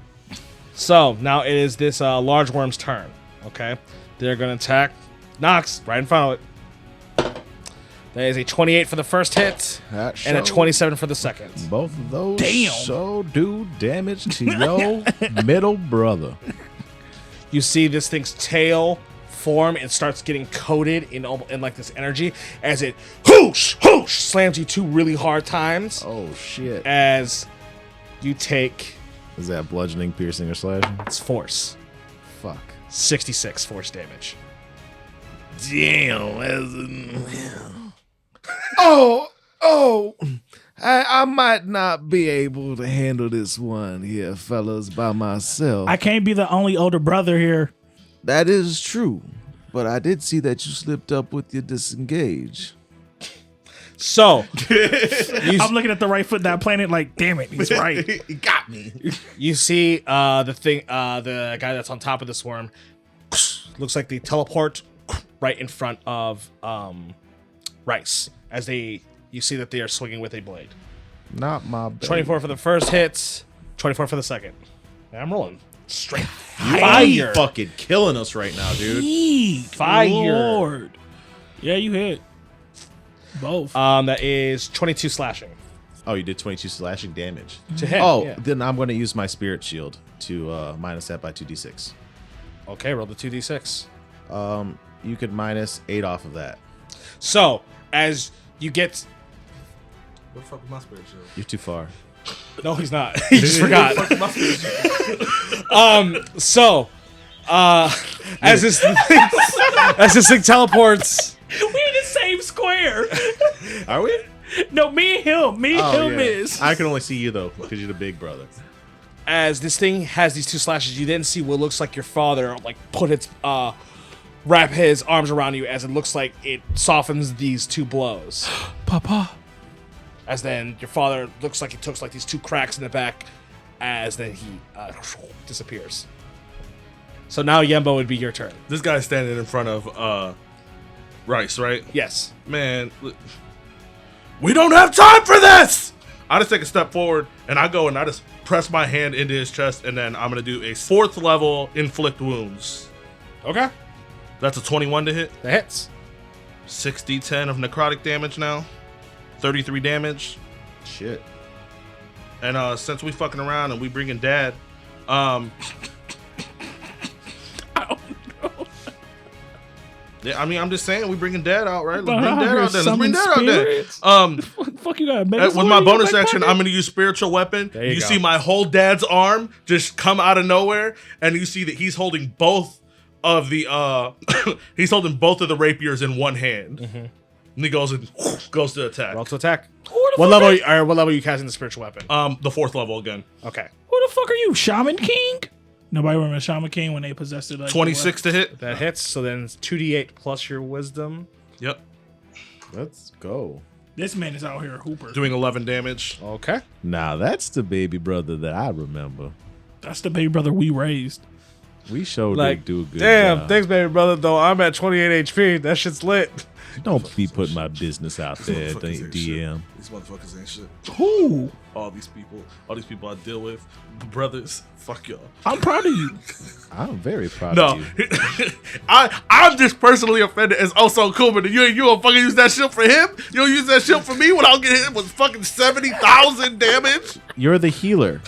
So now it is this large worm's turn. Okay, they're gonna attack Nox right in front of it. That is a 28 for the first hit That and a show- 27 for the second. Both of those Damn. so do damage to your middle brother. You see this thing's tail form and starts getting coated in like this energy as it whoosh slams you 2 really hard times. Oh shit! As you take Is that bludgeoning, piercing, or slashing? its force, Fuck. 66 force damage. Damn. Oh, I might not be able to handle this one here, fellas, by myself. I can't be the only older brother here. That is true, but I did see that you slipped up with your disengage. So I'm looking at the right foot that planet like, damn it, he's right. He got me. you see the guy that's on top of the swarm looks like they teleport right in front of Rice as you see that they are swinging with a blade. Not my bad. 24 for the first hit, 24 for the second. And I'm rolling straight You fire. fucking killing us right now, dude. Yeet, Fire. Lord. Yeah, you hit. Both. That is 22 slashing Oh, you did 22 slashing damage. to hit. Oh, yeah. then I'm going to use my spirit shield to minus that by 2d6. Okay, roll the 2d6. You could minus 8 off of that. So as you get, Where the fuck is my spirit shield? You're too far. no, he's not. He just forgot. Where the fuck is my spirit shield? So, as this thing teleports, we in the same square. Are we? No, me and him. Yeah. is. I can only see you, though, because you're the big brother. as this thing has these 2 slashes, you then see what looks like your father like put its wrap his arms around you as it looks like it softens these 2 blows. Papa. As then your father looks like he took like these 2 cracks in the back, as then he disappears. So now Yembo would be your turn. This guy's standing in front of Rice, right? Yes. Man, we don't have time for this! I just take a step forward, and I go and I just press my hand into his chest, and then I'm going to do a 4th level inflict wounds. Okay. That's a 21 to hit. That hits. 6d10 of necrotic damage now. 33 damage. Shit. And since we fucking around and we bringing dad, yeah, I mean, I'm just saying we bringing dad out, right? Let's bring dad out there. Let's bring dad out there. Fuck you got With my bonus action, I'm going to use spiritual weapon. There you go. see my whole dad's arm just come out of nowhere, and you see that he's holding both of the he's holding both of the rapiers in one hand. And he goes to attack. Roll to attack. What What level? What level are you casting the spiritual weapon? The 4th level again. Okay. Who the fuck are you, Shaman King? Nobody remember Shaman King when they possessed it. Like 26 to hit. That hits. So then it's 2d8 plus your wisdom. Yep. Let's go. This man is out here a hooper. Doing 11 damage. Okay. Now, that's the baby brother that I remember. That's the baby brother we raised. We showed Like, do a good damn, job. thanks, baby brother. Though I'm at 28 HP. That shit's lit. Don't be putting my business out there, Motherfuckers ain't DM. shit. These motherfuckers ain't shit. Who? All these people I deal with, brothers, fuck y'all. I'm proud of you. I'm very proud No, of you. I'm just personally offended as oh so cool, but you gonna fucking use that shit for him? You don't use that shit for me when I'll get hit with fucking 70,000 damage? You're the healer.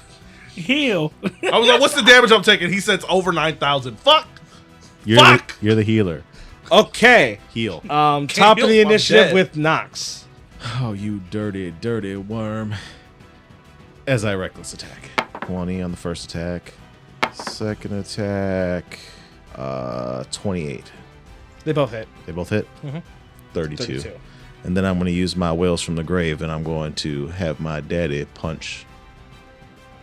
Heal. I was like, what's the damage I'm taking? He said it's over 9,000. Fuck! Fuck! You're the healer. Okay. Heal. Top heal of the if I'm initiative dead. with Nox. Oh, you dirty, dirty worm. As I reckless attack. 20 on the first attack. Second attack. 28. They both hit. They both hit? Mhm. 32. 32. And then I'm going to use my Whales from the Grave, and I'm going to have my daddy punch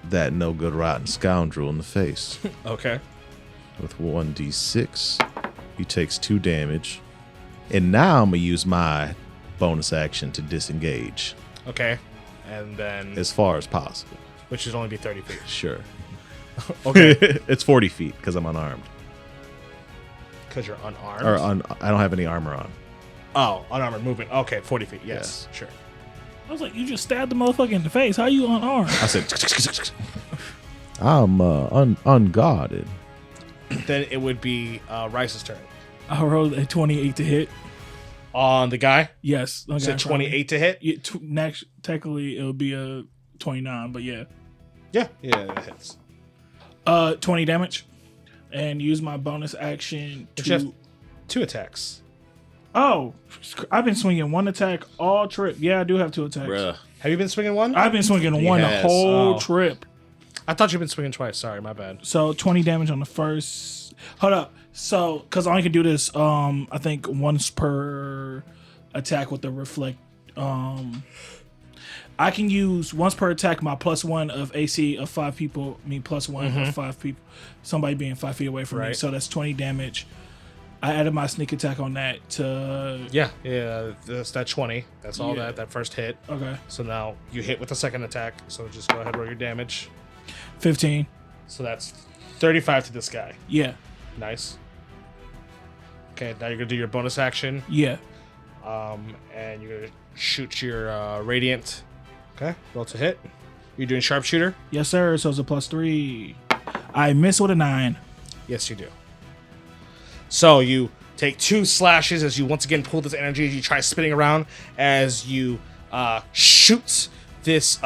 that no good rotten scoundrel in the face. Okay. With 1d6. He takes 2 damage. And now I'm going to use my bonus action to disengage Okay. And then, as far as possible. which should only be 30 feet. Sure. Okay. It's 40 feet because I'm unarmed. Because you're unarmed. Or I don't have any armor on. Oh, unarmored movement. Okay, 40 feet. Yes, sure. I was like, you just stabbed the motherfucker in the face. How you unarmed? I said, I'm unguarded. Then it would be Rice's turn. I rolled a 28 to hit. On the guy? Yes. You said 28 to hit? Yeah, next, technically, it would be a 29, but yeah. Yeah, it hits. 20 damage. And use my bonus action But you have to... 2 attacks. Oh, I've been swinging 1 attack all trip. Yeah, I do have 2 attacks. Bruh. Have you been swinging 1? I've been swinging He 1 has. the whole Oh. trip. I thought you've been swinging twice. Sorry, my bad. So 20 damage on the first. Hold up. So, because I only can do this, I think once per attack with the reflect. I can use once per attack my +1 of AC of 5 people, me +1 of 5 people, somebody being 5 feet away from me. Right. So that's 20 damage. I added my sneak attack on that to. Yeah, that's that 20. That's all Yeah. that first hit. Okay. So now you hit with the second attack. So just go ahead and roll your damage. 15. So that's 35 to this guy. Yeah. Nice. Okay, now you're going to do your bonus action. Yeah. And you're going to shoot your Radiant. Okay, roll to hit. You're doing sharpshooter? Yes, sir. So it's a +3. I miss with a 9. Yes, you do. So you take 2 slashes as you once again pull this energy as you try spinning around as you shoot this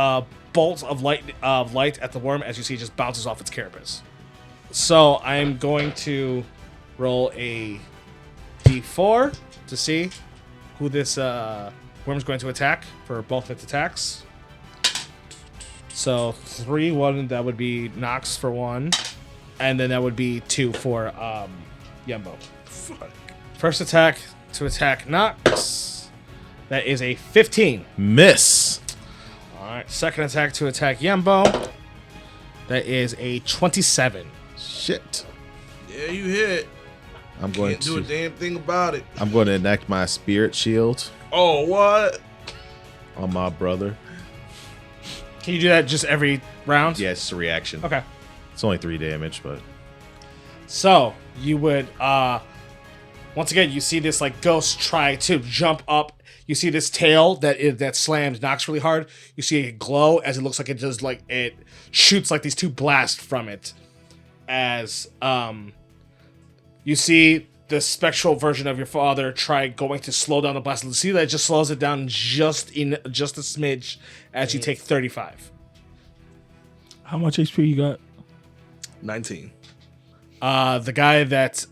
bolt of light at the worm as you see it just bounces off its carapace. So I'm going to roll a d4 to see who this worm's going to attack for both of its attacks. So 3, 1, that would be Nox for 1, and then that would be 2 for Yembo. Fuck. First attack to attack Nox. That is a 15. Miss. Alright, second attack to attack Yembo. That is a 27. Shit. Yeah, you hit. I'm going Can't do a to. damn thing about it. I'm going to enact my spirit shield Oh, what? on my brother. Can you do that just every round? Yeah, it's just a reaction. Okay. It's only 3 damage, but So you would once again you see this like ghost try to jump up. You see this tail that slams Nox really hard. You see it glow as it looks like it does like it shoots like these 2 blasts from it. As you see the spectral version of your father try going to slow down the blast. You see that it just slows it down just a smidge as you take 35. How much HP you got? 19. The guy that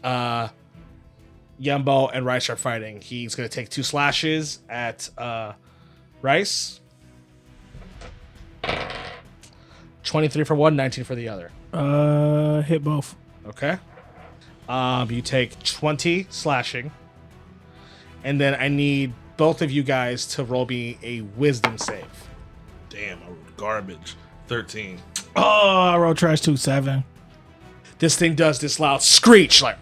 Yembo and Rice are fighting, he's going to take 2 slashes at Rice. 23 for one, 19 for the other. Hit both. Okay. You take 20 slashing. And then I need both of you guys to roll me a wisdom save. Damn, I rolled garbage. 13. Oh, I rolled trash 2, 7. This thing does this loud screech like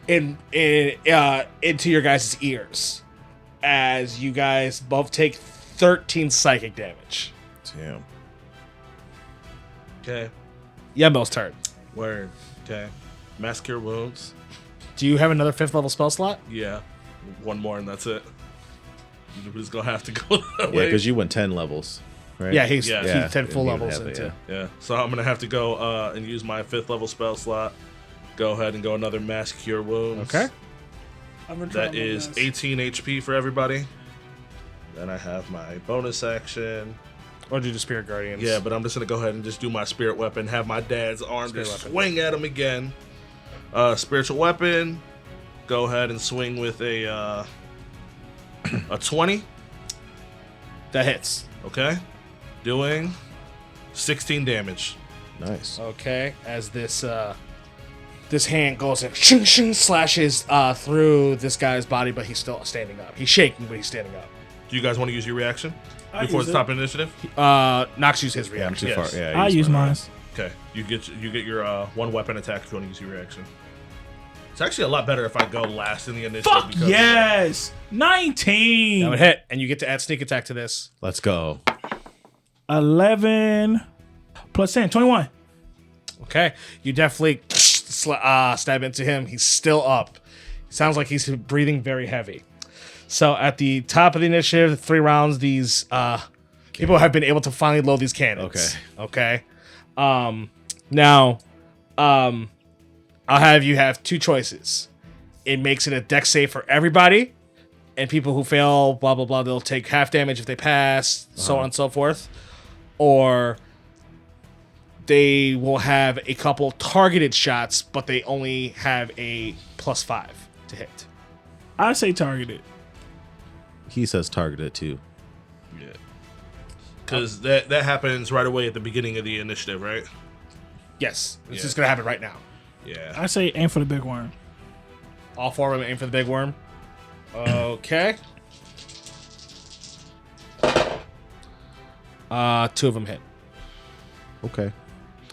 into your guys' ears as you guys both take 13 psychic damage. damn. Okay. Yembo's turn. Word. Okay. Mass Cure Wounds. Do you have another 5th level spell slot? Yeah. 1 more and that's it. We're just gonna have to go that Yeah, way. because you went 10 levels, right? Yeah, he's Yeah. 10 full and he would levels have it, into. yeah. Yeah. So I'm gonna have to go and use my 5th level spell slot. Go ahead and go another Mass Cure Wounds. Okay. That is 18 HP for everybody. Then I have my bonus action. Or do the Spirit Guardians. Yeah, but I'm just gonna go ahead and just do my spirit weapon. Have my dad's arm Spirit just weapon. swing at him again. Spiritual weapon. Go ahead and swing with a 20. That hits. Okay, doing 16 damage. Nice. Okay, as this this hand goes and shing, shing, slashes through this guy's body, but he's still standing up. He's shaking, but he's standing up. Do you guys want to use your reaction I before use the it. top initiative? Nox used his Yeah, I'm reaction. too Yes. far. Yeah, I use mine. mine. Okay, you get your 1 weapon attack if you want to use your reaction. It's actually a lot better if I go last in the initiative. Fuck because- yes! 19! That would hit, and you get to add sneak attack to this. Let's go. 11 plus 10, 21. Okay, you definitely stab into him. He's still up. Sounds like he's breathing very heavy. So at the top of the initiative, 3 rounds, these people have been able to finally load these cannons. Okay. Okay. Now, I'll have you have two choices. It makes it a dex save for everybody, and people who fail, blah, blah, blah, they'll take half damage if they pass, so on and so forth. Or they will have a couple targeted shots, but they only have a +5 to hit. I say targeted. He says targeted too. Yeah. Because that happens right away at the beginning of the initiative, right? Yes, this Yeah. is going to happen right now. Yeah. I say aim for the big worm. All four of them aim for the big worm. Okay. Two of them hit. Okay.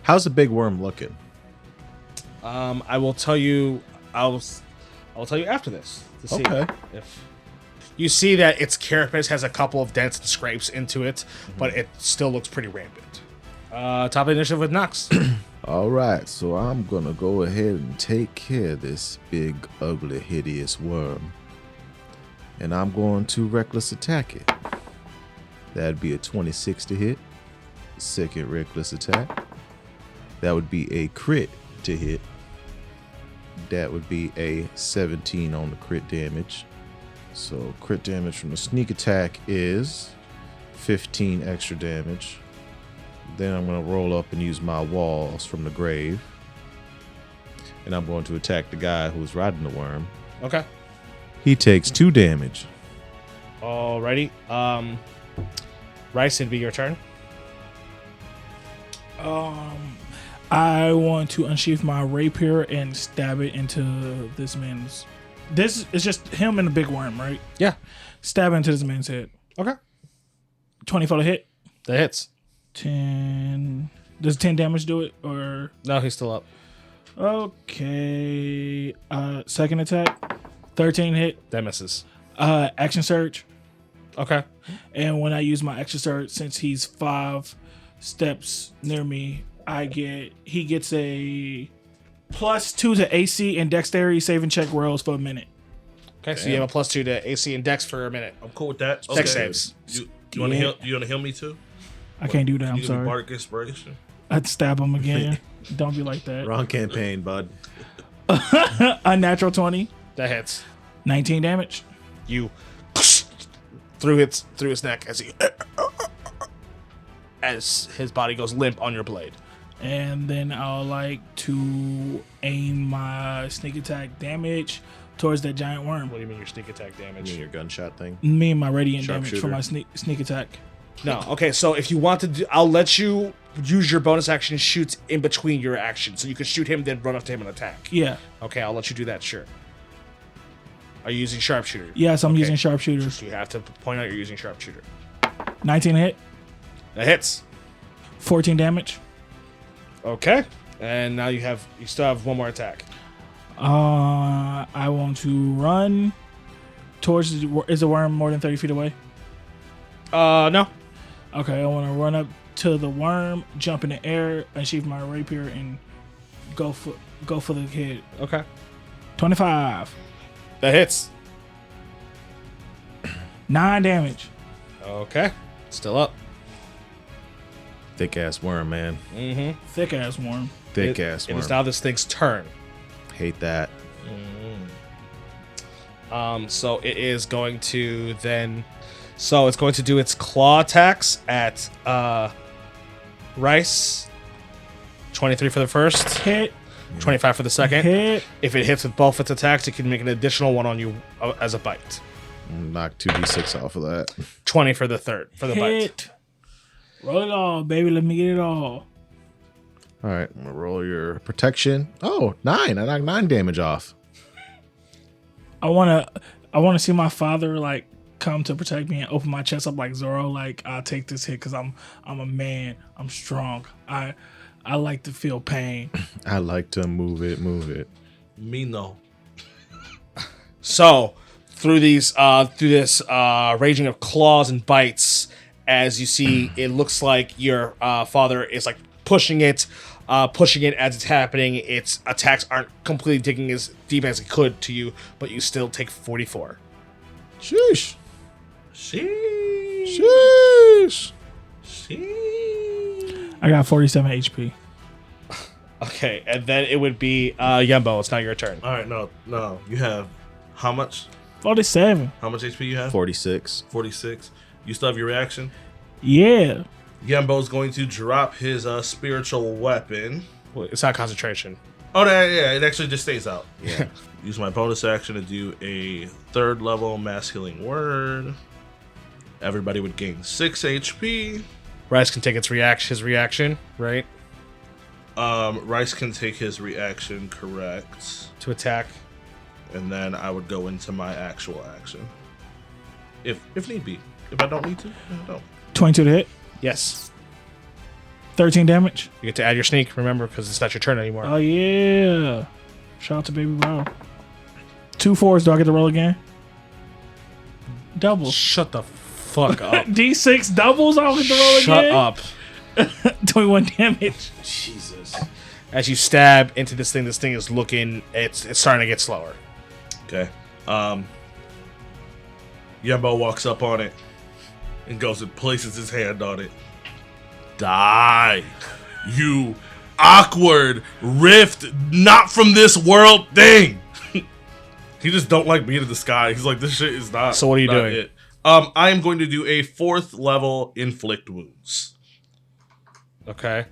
How's the big worm looking? I will tell you. I'll tell you after this to see Okay. if you see that its carapace has a couple of dents and scrapes into it, but it still looks pretty rampant. Top of the initiative with Nox. All right, so I'm gonna go ahead and take care of this big, ugly, hideous worm, and I'm going to reckless attack it. That'd be a 26 to hit. Second reckless attack. That would be a crit to hit. That would be a 17 on the crit damage. So crit damage from the sneak attack is 15 extra damage. Then I'm going to roll up and use my walls from the grave. And I'm going to attack the guy who's riding the worm. Okay. He takes 2 damage. Alrighty. Rice, it'd be your turn. I want to unsheath my rapier and stab it into this man's. This is just him and the big worm, right? Yeah. Stab into this man's head. Okay. 24 to hit. That hits. 10. Does 10 damage do it? Or. No, he's still up. Okay. Second attack. 13 hit. That misses. Action surge. Okay. And when I use my action surge, since he's 5 steps near me, he gets a +2 to AC and dexterity saving check rolls for a minute. Okay, so you have a +2 to AC and Dex for a minute. I'm cool with that. Dex saves. You want to Yeah. heal? You want to heal me too? I can't do that. I'm You give me sorry. bardic inspiration. I'd stab him again. Don't be like that. Wrong campaign, bud. A natural 20, That hits. 19 damage. You through his neck as his body goes limp on your blade. And then I'll like to aim my sneak attack damage towards that giant worm. What do you mean your sneak attack You damage? mean your gunshot thing? Me and my radiant damage for Sharpshooter. my sneak attack. No. Okay, so if you want to do, I'll let you use your bonus action shoot in between your actions. So you can shoot him, then run up to him and attack. Yeah. Okay, I'll let you do that, sure. Are you using sharpshooter? Yes, I'm Okay. using sharpshooter. So you have to point out you're using sharpshooter. 19 hit, That hits. 14 damage. Okay. And now you still have one more attack. I want to run towards. Is the worm more than 30 feet away? No. Okay, I want to run up to the worm, jump in the air, unsheath my rapier, and go for the kid. Okay. 25, That hits. 9 damage. Okay. Still up. Thick ass worm, man. Mm-hmm. Thick ass worm. Thick ass It worm. is now this thing's turn. Hate that. So it is going to then. So it's going to do its claw attacks at Rice. 23 for the first, Hit. 25 for the second. Hit. If it hits with both its attacks, it can make an additional one on you as a bite. Knock 2d6 off of that. 20 for the third, for the bite. Hit. Roll it all, baby. Let me get it all. All right, I'm gonna roll your protection. Oh, 9. I knocked 9 damage off. I wanna see my father like come to protect me and open my chest up like Zoro. Like I'll take this hit because I'm a man. I'm strong. I like to feel pain. I like to move it. Me no. So through this raging of claws and bites, as you see, it looks like your father is like pushing it as it's happening. Its attacks aren't completely digging as deep as it could to you, but you still take 44. Sheesh. Sheesh. Sheesh. Sheesh. I got 47 HP. Okay, and then it would be Yembo. It's now your turn. All right, no. You have how much? 47. How much HP you have? 46. 46. You still have your reaction? Yeah. Yembo's going to drop his spiritual weapon. Wait, it's not concentration. Oh, yeah, it actually just stays out. Yeah. Use my bonus action to do a 3rd level mass healing word. Everybody would gain 6 HP. Rice can take his reaction, right? Rice can take his reaction, correct. To attack. And then I would go into my actual action. If need be. If I don't need to, I don't. 22 to hit. Yes. 13 damage. You get to add your sneak, remember, because it's not your turn anymore. Oh, yeah. Shout out to Baby Brown. 2 4s. Do I get to roll again? Doubles. Shut the fuck up. D6 doubles. I don't get to roll Shut again. up. 21 damage. Jesus. As you stab into this thing is looking, it's starting to get slower. Okay. Yembo walks up on it and goes and places his hand on it. Die, you awkward, rift, not from this world thing. He just don't like being in the sky. He's like, this shit is not. So what are you not doing? It. I am going to do a 4th level inflict wounds. Okay.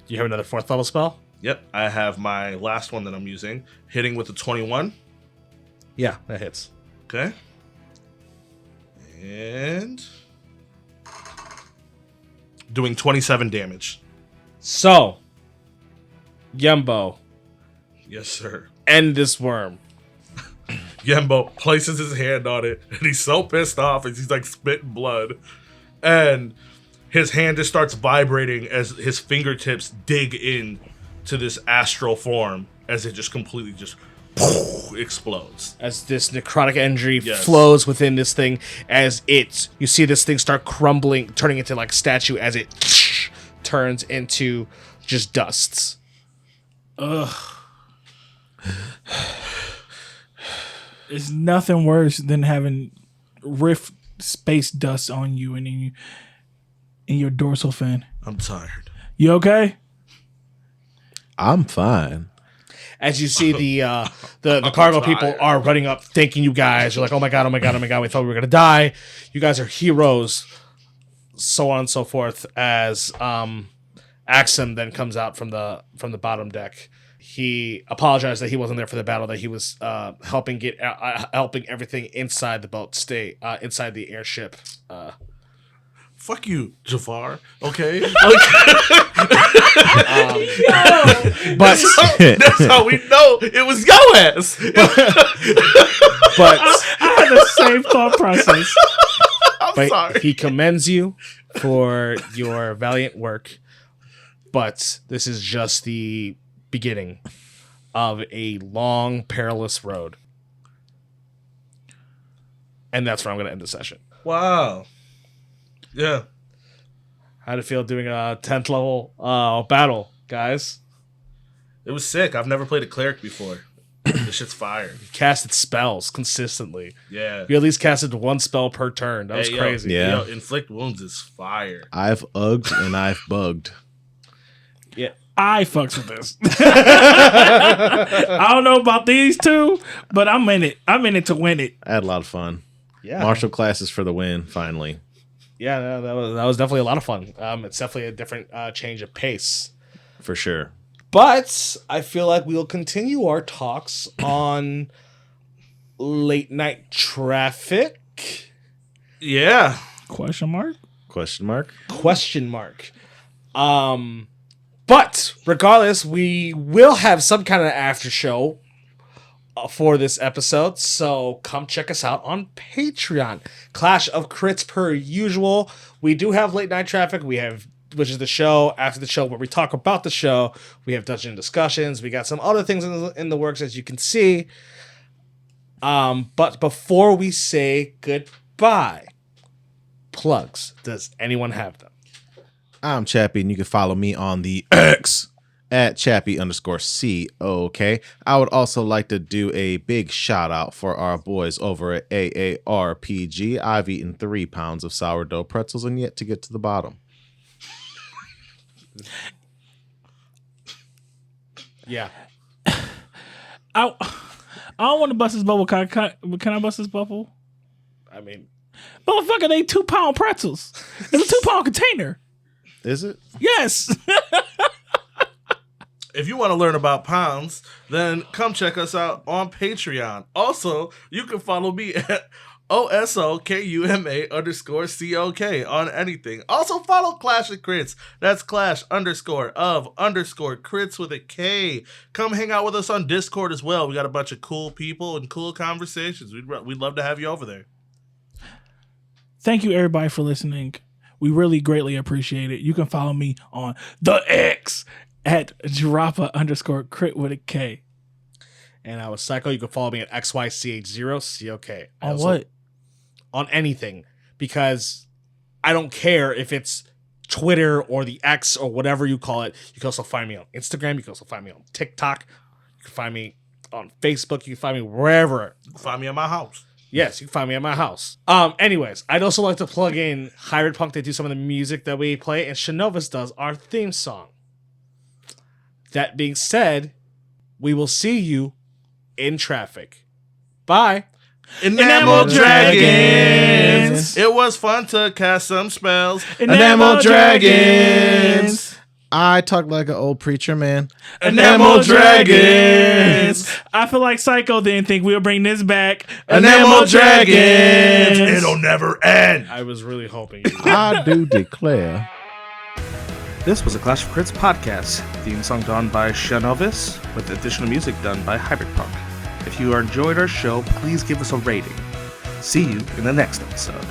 Do you have another 4th level spell? Yep, I have my last one that I'm using, hitting with a 21. Yeah, that hits. Okay. And doing 27 damage. So, Yembo, Yes, sir. end this worm. Yembo places his hand on it, and he's so pissed off as he's like spitting blood. And his hand just starts vibrating as his fingertips dig in to this astral form as it just completely just explodes. As this necrotic energy Yes. flows within this thing, you see this thing start crumbling, turning into like a statue as it turns into just dusts. Ugh. It's nothing worse than having rift space dust on you and in your dorsal fin. I'm tired. You okay? I'm fine. As you see the cargo people are running up, thanking you guys. You're like, oh my god, we thought we were gonna die. You guys are heroes. So on and so forth. As Axum then comes out from the bottom deck. He apologized that he wasn't there for the battle. That he was helping everything inside the boat stay inside the airship. Fuck you, Jafar. Okay? But That's how we know it was your ass. but I had the same thought process. I'm sorry. he commends you for your valiant work. But this is just the beginning of a long, perilous road. And that's where I'm going to end the session. Wow. Yeah. How'd it feel doing a 10th level battle, guys? It was sick. I've never played a cleric before. This shit's fire. Casted spells consistently. Yeah. You at least casted one spell per turn. That was Hey, crazy. Yeah. Inflict wounds is fire. I've ugged and I've bugged. Yeah. I fucks with this. I don't know about these two, but I'm in it. I'm in it to win it. I had a lot of fun. Yeah. Martial classes for the win, finally. Yeah, no, that was definitely a lot of fun. It's definitely a different change of pace. For sure. But I feel like we'll continue our talks on late night traffic. Yeah. Question mark? Question mark? Question mark. But regardless, we will have some kind of after show for this episode, so come check us out on Patreon. Clash of Crits per usual. We do have late night traffic. We have, which is the show after the show where we talk about the show. We have dungeon discussions. We got some other things in the works, as you can see. But before we say goodbye, plugs. Does anyone have them? I'm Chappie, and you can follow me on the X at Chappie_COK. I would also like to do a big shout out for our boys over at AARPG. I've eaten 3 pounds of sourdough pretzels and yet to get to the bottom. Yeah. I don't want to bust this bubble. Can I bust this bubble? I mean, Motherfucker, they 2-pound pretzels. It's a 2-pound container. Is it? Yes. If you want to learn about pounds, then come check us out on Patreon. Also, you can follow me at OSOKUMA_COK on anything. Also follow Clash of Crits. That's Clash_of_crits with a K. Come hang out with us on Discord as well. We got a bunch of cool people and cool conversations. We'd love to have you over there. Thank you, everybody, for listening. We really greatly appreciate it. You can follow me on the X at Droppa_crit with a K. and I was Psycho. You can follow me at XYCH0COK. On what? On anything, because I don't care if it's Twitter or the X or whatever you call it. You can also find me on Instagram. You can also find me on TikTok. You can find me on Facebook. You can find me wherever. You can find me at my house. Yes, you can find me at my house. Anyways, I'd also like to plug in Hybrid Punk. They do some of the music that we play, and Shinovis does our theme song. That being said, we will see you in traffic. Bye. Enamel Dragons! It was fun to cast some spells. Enamel Dragons! I talk like an old preacher, man. Enamel Dragons! I feel like Psycho didn't think we'll bring this back. Enamel Dragons! It'll never end. I was really hoping. I do declare. This was a Clash of Crits podcast. Theme song done by Shinovis, with additional music done by Hybrid Punk. If you enjoyed our show, please give us a rating. See you in the next episode.